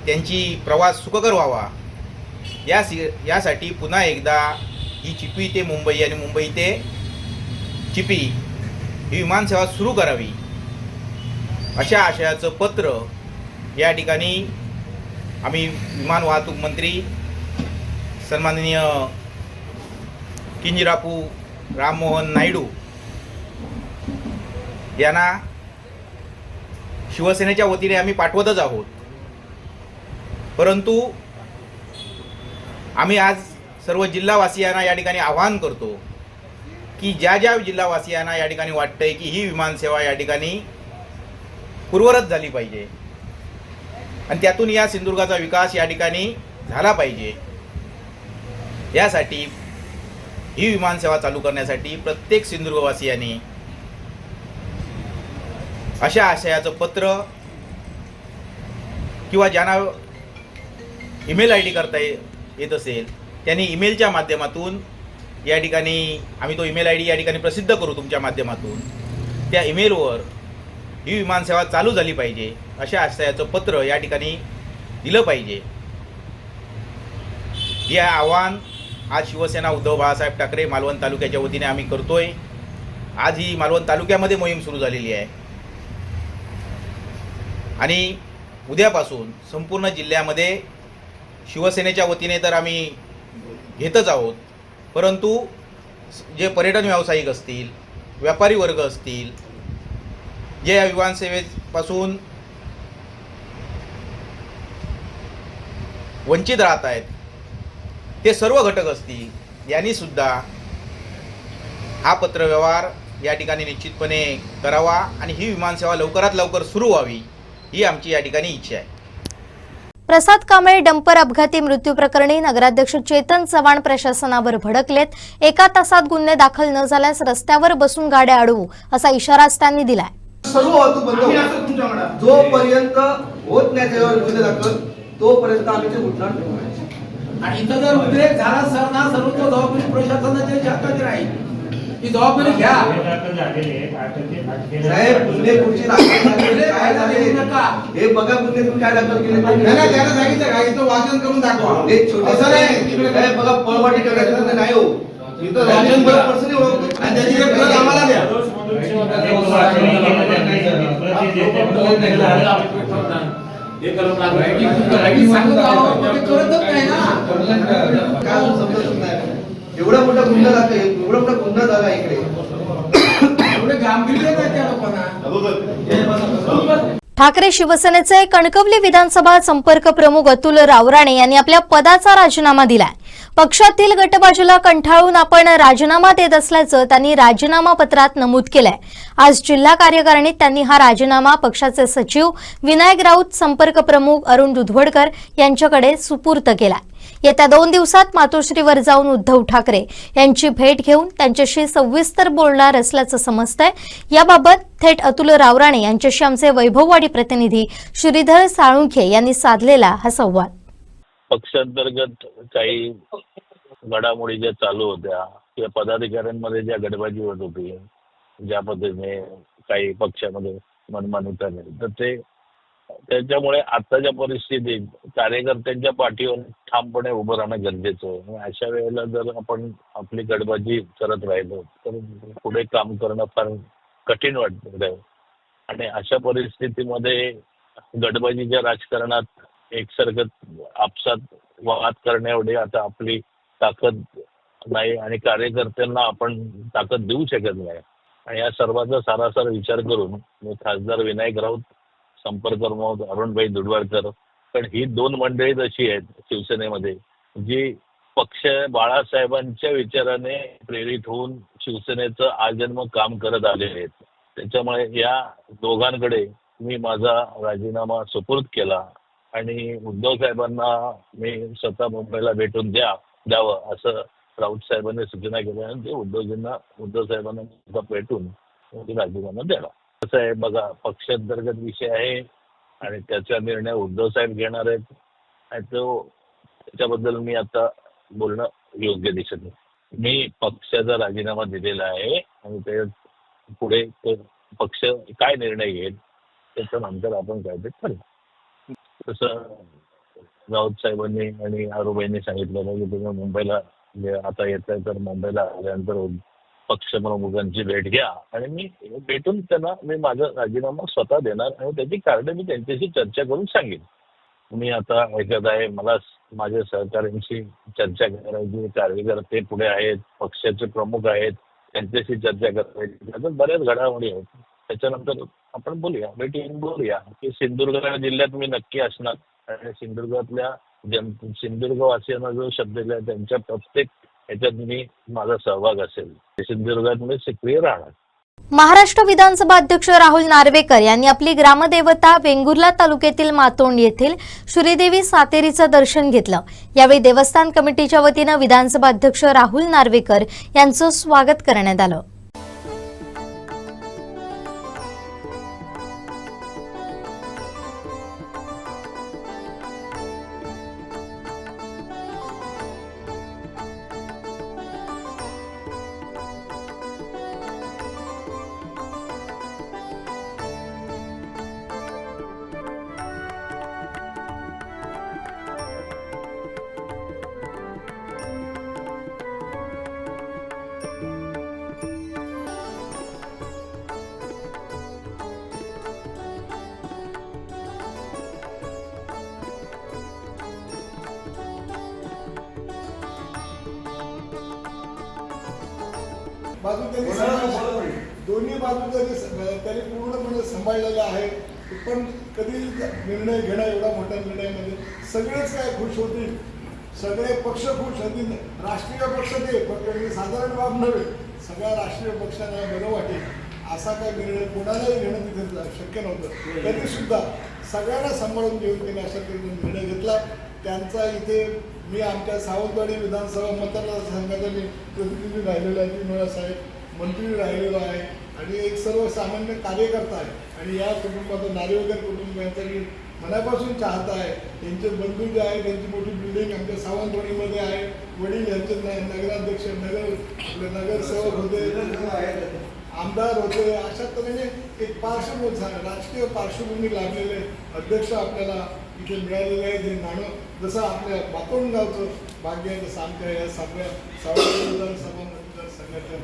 N: त्यांची प्रवास सुखकर व्हावा यासाठी पुन्हा एकदा ही चिपी ते मुंबई आणि मुंबई ते चिपी ही विमानसेवा सुरू करावी अशा आशयाचं पत्र या ठिकाणी आम्ही विमान वाहतूक मंत्री सन्माननीय किंजरापू राममोहन नायडू यांना शिवसेनेच्या वतीने आम्ही पाठवतच आहोत. परंतु आम्ही आज सर्व जिल्हावासियांना या ठिकाणी आवाहन करतो की ज्या जिल्हावासियांना या ठिकाणी वाटतंय की ही विमानसेवा या ठिकाणी पूर्ववत झाली पाहिजे आणि त्यातून या सिंधुदुर्गाचा विकास या ठिकाणी झाला पाहिजे, यासाठी ही विमानसेवा चालू करण्यासाठी प्रत्येक सिंधुदुर्गवासियांनी अशा आशयाचं पत्र किंवा ज्यांना ईमेल ID करता येत असेल त्यांनी ईमेलच्या माध्यमातून या ठिकाणी आम्ही तो ईमेल ID या ठिकाणी प्रसिद्ध करू तुमच्या माध्यमातून. त्या ईमेलवर ही विमानसेवा चालू झाली पाहिजे अशा आशयाचं पत्र या ठिकाणी दिलं पाहिजे. हे आव्हान आज शिवसेना उद्धव बाळासाहेब ठाकरे मालवण तालुक्याच्या वतीने आम्ही करतोय. आज ही मालवण तालुक्यामध्ये मोहीम सुरू झालेली आहे आणि उद्यापासून संपूर्ण जिल्ह्यामध्ये शिवसेनेच्या वतीने तर आम्ही घेतच आहोत, परंतु जे पर्यटन व्यावसायिक असतील, व्यापारी वर्ग असतील, जे या विमानसेवेपासून वंचित राहत आहेत ते सर्व घटक असतील, यांनी सुद्धा हा पत्रव्यवहार या ठिकाणी निश्चितपणे करावा आणि ही विमानसेवा लवकरात लवकर सुरू व्हावी ही आमची या ठिकाणी इच्छा आहे.
A: प्रसाद कांबळे डंपर अपघाती मृत्यू प्रकरणी नगराध्यक्ष चेतन चव्हाण प्रशासनावर भडकलेत. 1 तासात गुन्हे दाखल न झाल्यास रस्त्यावर बसून गाड्या अडवू असा इशाराच त्यांनी दिलाय.
M: सर्व वाहतूक बंद होईल. जोपर्यंत होत नाही त्याच्यावर गुन्हे दाखल तोपर्यंत आम्ही ते उठणार नाही. आणि इथं जर उद्रेक झाला सर ना सर्व जबाबदारी प्रशासनाची हातात राहील. ही जबाबदारी घ्या साहेब. गुन्हे कुठचे दाखल झाले काय झाले हे बघा. गुन्हे तुम्ही काय दाखल केले नाही त्याला सांगितलं का इथं वाचन करून दाखवा. एक छोटंसं नाही काय बघा पळवाटी करायचं गुन्हे नाही हो. इथं वाचन बरं पर्सनली ओळखतो आणि त्याची एक प्रत आम्हाला द्या. एवढा मोठा गुन्हा दाखल एवढा मोठा गुन्हा झाला इकडे एवढे गांभीर्य नाही त्या लोकांना.
A: ठाकरे शिवसेनेचे कणकवली विधानसभा संपर्क प्रमुख अतुल रावराणे यांनी आपल्या पदाचा राजीनामा दिलाय. पक्षातील गटबाजीला कंटाळून आपण राजीनामा देत असल्याचं त्यांनी राजीनामा पत्रात नमूद केलंय. आज जिल्हा कार्यकारिणीत त्यांनी हा राजीनामा पक्षाचे सचिव विनायक राऊत, संपर्क प्रमुख अरुण दुधवडकर यांच्याकडे सुपूर्द केलाय. येत्या 2 दिवसात मातोश्रीवर जाऊन उद्धव ठाकरे यांची भेट घेऊन त्यांच्याशी सविस्तर बोलणार असल्याचं समजतंय. याबाबत थेट अतुल रावराणे यांच्याशी आमचे वैभववाडी प्रतिनिधी श्रीधर साळुंखे यांनी साधलेला हा संवाद.
E: पक्षांतर्गत काही घडामोडी ज्या चालू होत्या किंवा पदाधिकाऱ्यांमध्ये ज्या गडबाजी होत होती, ज्या पद्धतीने काही पक्षामध्ये मनमानी झाली, तर ते त्याच्यामुळे आत्ताच्या परिस्थितीत कार्यकर्त्यांच्या पाठीवर ठामपणे उभं राहणं गरजेचं आहे. अशा वेळेला जर आपण आपली गडबाजी करत राहिलो तर पुढे काम करणं फार कठीण वाटतं. आणि अशा परिस्थितीमध्ये गडबाजीच्या राजकारणात एकसारखं आपसात वाद करण्या एवढी आता आपली ताकद नाही आणि कार्यकर्त्यांना आपण ताकद देऊ शकत नाही. आणि या सर्वांचा सारासार विचार करून मी खासदार विनायक राऊत, संपर्क प्रमुख अरुणभाई दुधवडकर, पण ही 2 मंडळीच अशी आहेत शिवसेनेमध्ये जी पक्ष बाळासाहेबांच्या विचाराने प्रेरित होऊन शिवसेनेचं आजन्म काम करत आलेले आहेत. त्याच्यामुळे या दोघांकडे मी माझा राजीनामा सुपूर्द केला आणि उद्धव साहेबांना मी स्वतः मुंबईला भेटून द्यावं असं राऊत साहेबांनी सूचना केल्यानंतर उद्धव साहेबांना भेटून राजीनामा द्यावा. कसं आहे बघा, पक्षांतर्गत विषय आहे आणि त्याचा निर्णय उद्धव साहेब घेणार आहेत आणि त्याच्याबद्दल मी आता बोलणं योग्य दिसत नाही. मी पक्षाचा राजीनामा दिलेला आहे आणि ते पुढे पक्ष काय निर्णय घेईल त्याच्यानंतर आपण काय ते ठरवू. तसं राऊत साहेबांनी आणि आरुबाईंनी सांगितलं की तुम्ही मुंबईला आता येत आहे तर मुंबईला आल्यानंतर पक्ष प्रमुखांची भेट घ्या आणि मी भेटून त्यांना मी माझा राजीनामा स्वतः देणार आणि त्याची कारण मी त्यांच्याशी चर्चा करून सांगेन. मी आता ऐकत आहे मला माझ्या सहकाऱ्यांशी चर्चा करायची, कार्यकर्ते पुढे आहेत, पक्षाचे प्रमुख आहेत, त्यांच्याशी चर्चा करायची. त्याच्यात बऱ्याच घडामोडी आहेत. त्याच्यानंतर आपण बोलूया, भेटून बोलूया की सिंधुदुर्ग जिल्ह्यात मी नक्की असणार आणि सिंधुदुर्गातल्या सिंधुदुर्गवासियांना जो शब्द दिला त्यांच्या प्रत्येक ह्याच्यात मी माझा सहभाग असेल. सिंधुदुर्गात मी सक्रिय राहणार.
A: महाराष्ट्र विधानसभा अध्यक्ष राहुल नार्वेकर यांनी आपली ग्रामदेवता वेंगुर्ला तालुक्यातील मातोंड येथील श्रीदेवी सातेरीचं दर्शन घेतलं. यावेळी देवस्थान कमिटीच्या वतीनं विधानसभा अध्यक्ष राहुल नार्वेकर यांचं स्वागत करण्यात आलं.
B: बाजू त्यांनी दोन्ही बाजू त्यांनी पूर्णपणे सांभाळलेल्या आहे. पण कधी निर्णय घेणं एवढा मोठ्या निर्णयामध्ये सगळेच काय खुश होतील, सगळे पक्ष खुश होतील. राष्ट्रीय पक्ष ते फक्त साधारण बाब नव्हे, सगळ्या राष्ट्रीय पक्षांना बरं वाटेल असा काही निर्णय कोणालाही घेणं तिथे शक्य नव्हतं. तरी सुद्धा सगळ्यांना सांभाळून घेऊन त्यांनी अशा निर्णय घेतला. त्यांचा इथे मी आमच्या सावंतवाडी विधानसभा मतदारसंघाचा मी प्रतिनिधी राहिलेलो आहे, 3 वेळा साहेब मंत्री राहिलेलो आहे आणि एक सर्वसामान्य कार्यकर्ता आहे. आणि या कुटुंबाचा नार्वेकर कुटुंब यांचा मी मनापासून चाहता आहे. त्यांचे बंधू जे आहे त्यांची मोठी बिल्डिंग आमच्या सावंतवाडीमध्ये आहे. वडील यांचे नगराध्यक्ष नगरसेवक होते, आमदार होते. अशा तऱ्हेने एक पार्श्वभूमी राजकीय पार्श्वभूमी लाभलेले अध्यक्ष आपल्याला इथे मिळालेले आहे. जे नाणं जसं आपल्या बातोंड गावचं भाग्य आहे तसं आमच्या या सगळ्या सावंतवाडी विधानसभा मतदारसंघाचं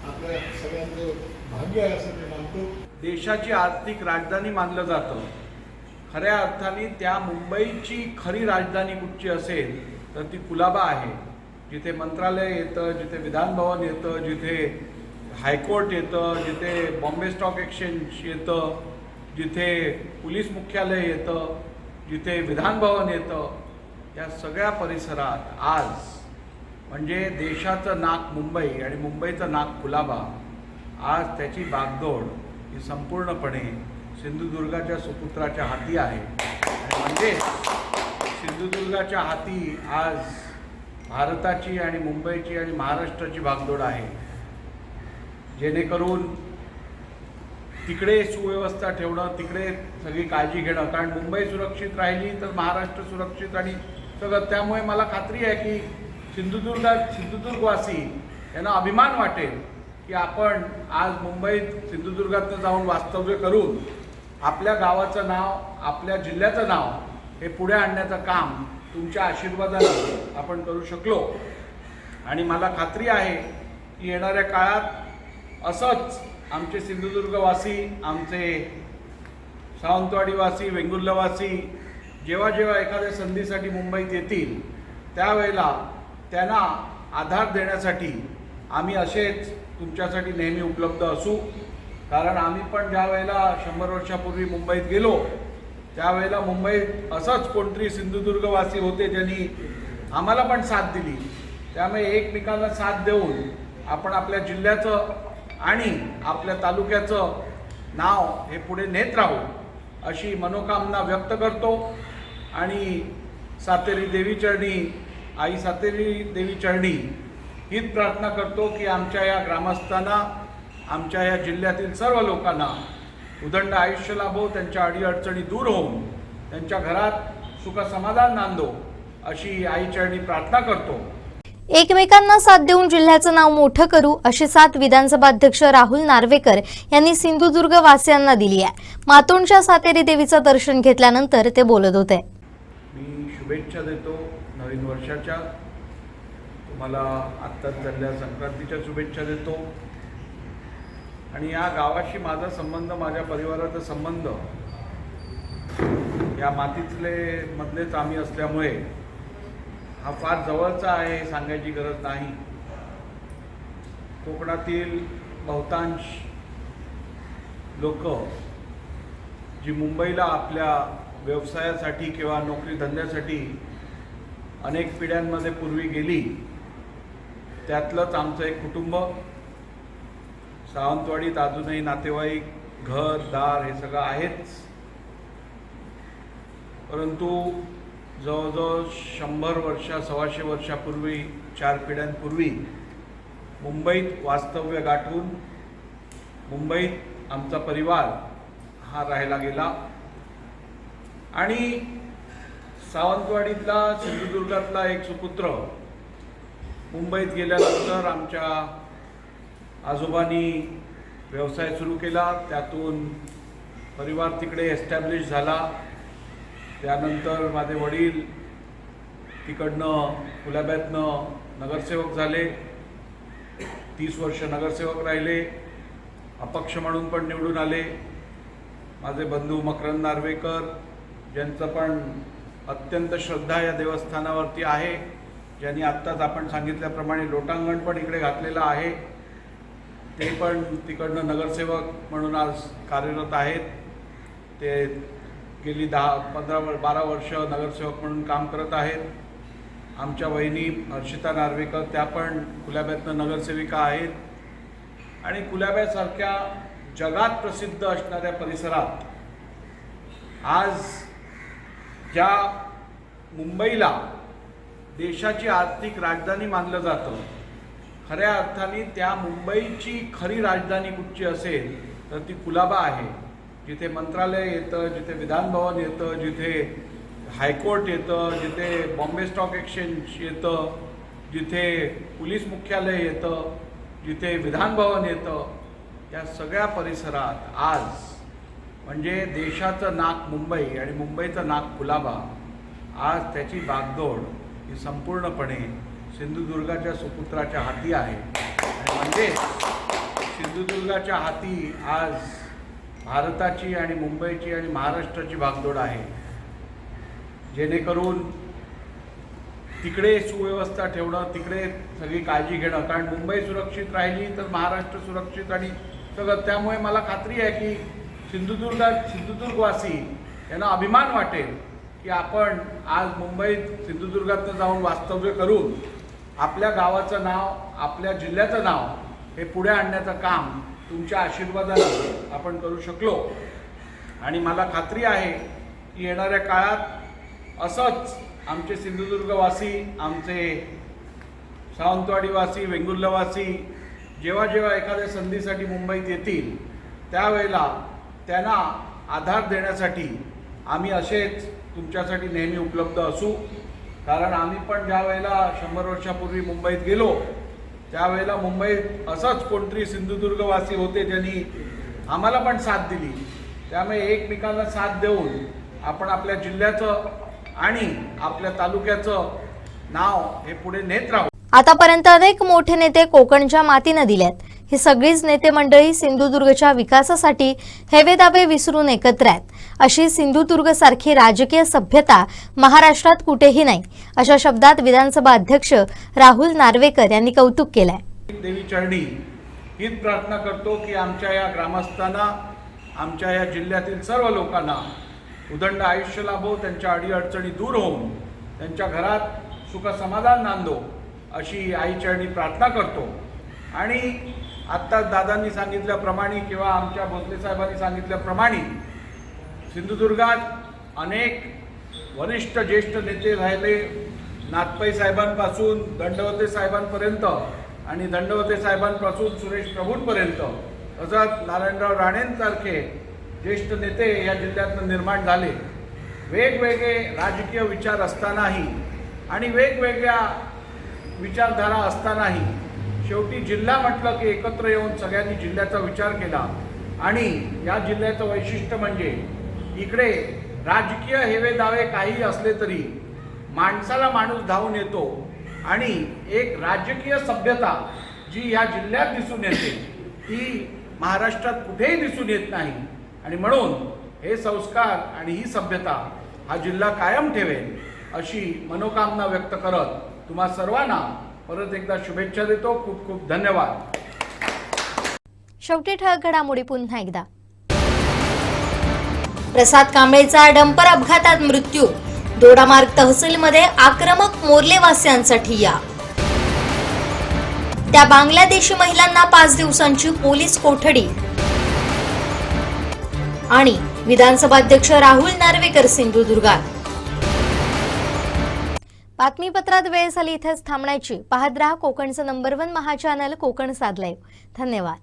B: आपल्या सगळ्यांचं भाग्य आहे असं मी मानतो.
C: देशाची आर्थिक राजधानी मानलं जातं. खऱ्या अर्थाने त्या मुंबईची खरी राजधानी कुठची असेल तर ती कुलाबा आहे, जिथे मंत्रालय येतं, जिथे विधानभवन येतं, जिथे हायकोर्ट येतं, जिथे बॉम्बे स्टॉक एक्सचेंज येतं, जिथे पोलीस मुख्यालय येतं, जिथे विधानभवन येतं. या सगळ्या परिसरात आज म्हणजे देशाचं नाक मुंबई आणि मुंबईचं नाक कुलाबा, आज त्याची बागदोड ही संपूर्णपणे सिंधुदुर्गाच्या सुपुत्राच्या हाती आहे. आणि म्हणजे सिंधुदुर्गाच्या हाती आज भारताची आणि मुंबईची आणि महाराष्ट्राची बागदोड आहे. जेणेकरून तिकडे सुव्यवस्था ठेवणं, तिकडे सगळी काळजी घेणं, कारण मुंबई सुरक्षित राहिली तर महाराष्ट्र सुरक्षित आणि सगळं. त्यामुळे मला खात्री आहे की सिंधुदुर्गवासी यांना अभिमान वाटेल की आपण आज मुंबईत सिंधुदुर्गातनं जाऊन वास्तव्य करून आपल्या गावाचं नाव, आपल्या जिल्ह्याचं नाव हे पुढे आणण्याचं काम तुमच्या आशीर्वादाने आपण करू शकलो. आणि मला खात्री आहे की येणाऱ्या काळात असंच आमचे सिंधुदुर्गवासी, आमचे सावंतवाडीवासी, वेंगुर्लावासी जेव्हा जेव्हा एखाद्या संधीसाठी मुंबईत येतील त्यावेळेला त्यांना आधार देण्यासाठी आम्ही असेच तुमच्यासाठी नेहमी उपलब्ध असू. कारण आम्ही पण ज्या वेळेला 100 वर्षापूर्वी मुंबईत गेलो त्यावेळेला मुंबईत असंच कोणतरी सिंधुदुर्गवासी होते ज्यांनी आम्हाला पण साथ दिली. त्यामुळे एकमेकांना साथ देऊन आपण आपल्या जिल्ह्याचं आणि आपल्या तालुक्याचं नाव हे पुढे नेत राहू अशी मनोकामना व्यक्त करतो. आणि सातेरी देवी चरणी, आई सातेरी देवी चरणी हीच प्रार्थना करतो की आमच्या या ग्रामस्थांना, आमच्या या जिल्ह्यातील सर्व लोकांना उदंड आयुष्य लाभो, त्यांच्या अडीअडचणी दूर होऊन त्यांच्या घरात सुख समाधान नांदो अशी आई चरणी प्रार्थना करतो.
A: एकमेकांना साथ देऊन जिल्ह्याचं नाव मोठं करू अशी साथ विधानसभा अध्यक्ष राहुल नार्वेकर यांनी सिंधुदुर्ग वासियांना दिली आहे. मातोंडच्या सातेरी देवीचं दर्शन घेतल्यानंतर ते बोलत होते.
C: मी शुभेच्छा देतो नवीन वर्षाच्या. तुम्हाला आत्ताच झालेल्या संक्रांतीच्या शुभेच्छा देतो. आणि या गावाशी माझा संबंध, माझ्या परिवाराचा संबंध या मधलेच आम्ही असल्यामुळे हा फार जवळचा आहे हे सांगायची गरज नाही. कोकणातील बहुतांश लोक जी मुंबईला आपल्या व्यवसायासाठी किंवा नोकरी धंद्यासाठी अनेक पिढ्यांमध्ये पूर्वी गेली त्यातलंच आमचं एक कुटुंब. सावंतवाडीत अजूनही नातेवाईक, घर दार हे सगळं आहेच. परंतु जवळजवळ 100 वर्ष, 125 वर्षापूर्वी, 4 पिढ्यांपूर्वी मुंबईत वास्तव्य गाठून मुंबईत आमचा परिवार हा राहायला गेला. आणि सावंतवाडीतला, सिंधुदुर्गातला एक सुपुत्र मुंबईत गेल्यानंतर आमच्या आजोबांनी व्यवसाय सुरू केला. त्यातून परिवार तिकडे एस्टॅब्लिश झाला. त्यानंतर माझे वडील तिकडनं कुलाब्यातनं नगरसेवक झाले. 30 वर्ष नगरसेवक राहिले. अपक्ष म्हणून पण निवडून आले. माझे बंधू मकरंद नार्वेकर ज्यांचं पण अत्यंत श्रद्धा या देवस्थानावरती आहे, ज्यांनी आत्ताच आपण सांगितल्याप्रमाणे लोटांगण पण इकडे घातलेलं आहे, ते पण तिकडनं नगरसेवक म्हणून आज कार्यरत आहेत. ते गेली 10, 15, 12 वर्ष नगरसेवक म्हणून काम करत आहेत. आमच्या वहिनी हर्षिता नार्वेकर त्या पण कुलाब्यातनं नगरसेविका आहेत आणि कुलाब्यासारख्या जगात प्रसिद्ध असणाऱ्या परिसरात आज ज्या मुंबईला देशाची आर्थिक राजधानी मानलं जातं, खऱ्या अर्थाने त्या मुंबईची खरी राजधानी कुठची असेल तर ती कुलाबा आहे, जिथे मंत्रालय येतं, जिथे विधानभवन येतं, जिथे हायकोर्ट येतं, जिथे बॉम्बे स्टॉक एक्सचेंज येतं, जिथे पोलीस मुख्यालय येतं, जिथे विधानभवन येतं, या सगळ्या परिसरात आज म्हणजे देशाचं नाक मुंबई आणि मुंबईचं नाक कुलाबा, आज त्याची बागदोड ही संपूर्णपणे सिंधुदुर्गाच्या सुपुत्राच्या हाती आहे. आणि म्हणजे सिंधुदुर्गाच्या हाती आज भारताची आणि मुंबईची आणि महाराष्ट्राची बागदोड आहे, जेणेकरून तिकडे सुव्यवस्था ठेवणं, तिकडे सगळी काळजी घेणं, कारण मुंबई सुरक्षित राहिली तर महाराष्ट्र सुरक्षित आणि सगळं. त्यामुळे मला खात्री आहे की सिंधुदुर्गवासी यांना अभिमान वाटेल की आपण आज मुंबईत सिंधुदुर्गातनं जाऊन वास्तव्य करून आपल्या गावाचं नाव, आपल्या जिल्ह्याचं नाव हे पुढे आणण्याचं काम तुमच्या आशीर्वादाने आपण करू शकलो. आणि मला खात्री आहे की येणाऱ्या काळात असंच आमचे सिंधुदुर्गवासी, आमचे सावंतवाडीवासी, वेंगुर्लावासी जेव्हा जेव्हा एखाद्या संधीसाठी मुंबईत येतील त्यावेळेला त्यांना आधार देण्यासाठी आम्ही असेच तुमच्यासाठी नेहमी उपलब्ध असू. कारण आम्ही पण ज्या वेळेला 100 वर्षापूर्वी मुंबईत गेलो त्यावेळेला मुंबईत असंच कोणतरी सिंधुदुर्गवासी होते ज्यांनी आम्हाला पण साथ दिली. त्यामुळे एकमेकांना साथ देऊन आपण आपल्या जिल्ह्याचं आणि आपल्या तालुक्याचं नाव हे पुढे नेत राहू.
A: आतापर्यंत अनेक मोठे नेते कोकणच्या मातीनं दिल्यात. ही सगळीच नेते मंडळी सिंधुदुर्गच्या विकासासाठी हेवेदावे विसरून एकत्र आहेत. अशी सिंधुदुर्गसारखी राजकीय सभ्यता महाराष्ट्रात कुठेही नाही, अशा शब्दात विधानसभा अध्यक्ष राहुल नार्वेकर यांनी कौतुक केलंय.
C: देवी चरणी हीच प्रार्थना करतो की आमच्या या ग्रामस्थांना, आमच्या या जिल्ह्यातील सर्व लोकांना उदंड आयुष्य लाभो, त्यांच्या अडीअडचणी दूर होऊन त्यांच्या घरात सुख समाधान नांदो अशी आईचरणी प्रार्थना करतो. आणि आत्ता दादांनी सांगितल्याप्रमाणे किंवा आमच्या भोसले साहेबांनी सांगितल्याप्रमाणे सिंधुदुर्गात अनेक वरिष्ठ ज्येष्ठ नेते राहिले, नाथपै साहेबांपासून दंडवते साहेबांपर्यंत आणि दंडवते साहेबांपासून सुरेश प्रभूंपर्यंत, तसंच नारायणराव राणेंसारखे ज्येष्ठ नेते या जिल्ह्यातून निर्माण झाले. वेगवेगळे राजकीय विचार असतानाही आणि वेगवेगळ्या विचारधारा असतानाही शेवटी जिल्हा म्हटलं की एकत्र येऊन सगळ्यांनी जिल्ह्याचा विचार केला. आणि या जिल्ह्याचं वैशिष्ट्य म्हणजे इकडे राजकीय हेवेदावे काही असले तरी माणसाला माणूस धावून येतो आणि एक राजकीय सभ्यता जी या जिल्ह्यात दिसून येते ती महाराष्ट्रात कुठेही दिसून येत नाही. आणि म्हणून हे संस्कार आणि ही सभ्यता हा जिल्हा कायम ठेवेल अशी मनोकामना व्यक्त करत तुम्हा सर्वांना परत एकदा शुभेच्छा देतो. खूप खूप धन्यवाद.
A: शेवटी ठळक घडामोडी पुन्हा एकदा. प्रसाद कांबळेचा डंपर अपघातात मृत्यू. दोडामार्ग तहसीलमध्ये आक्रमक मोर्लेवासियांसाठी या. त्या बांगलादेशी महिलांना 5 दिवसांची पोलीस कोठडी. आणि विधानसभा अध्यक्ष राहुल नार्वेकर सिंधुदुर्गात. बातमीपत्रात वेळ झाली इथेच थांबण्याची. पाहत रहा कोकणचं नंबर 1 महा चॅनल कोकण साध लाईव्ह. धन्यवाद.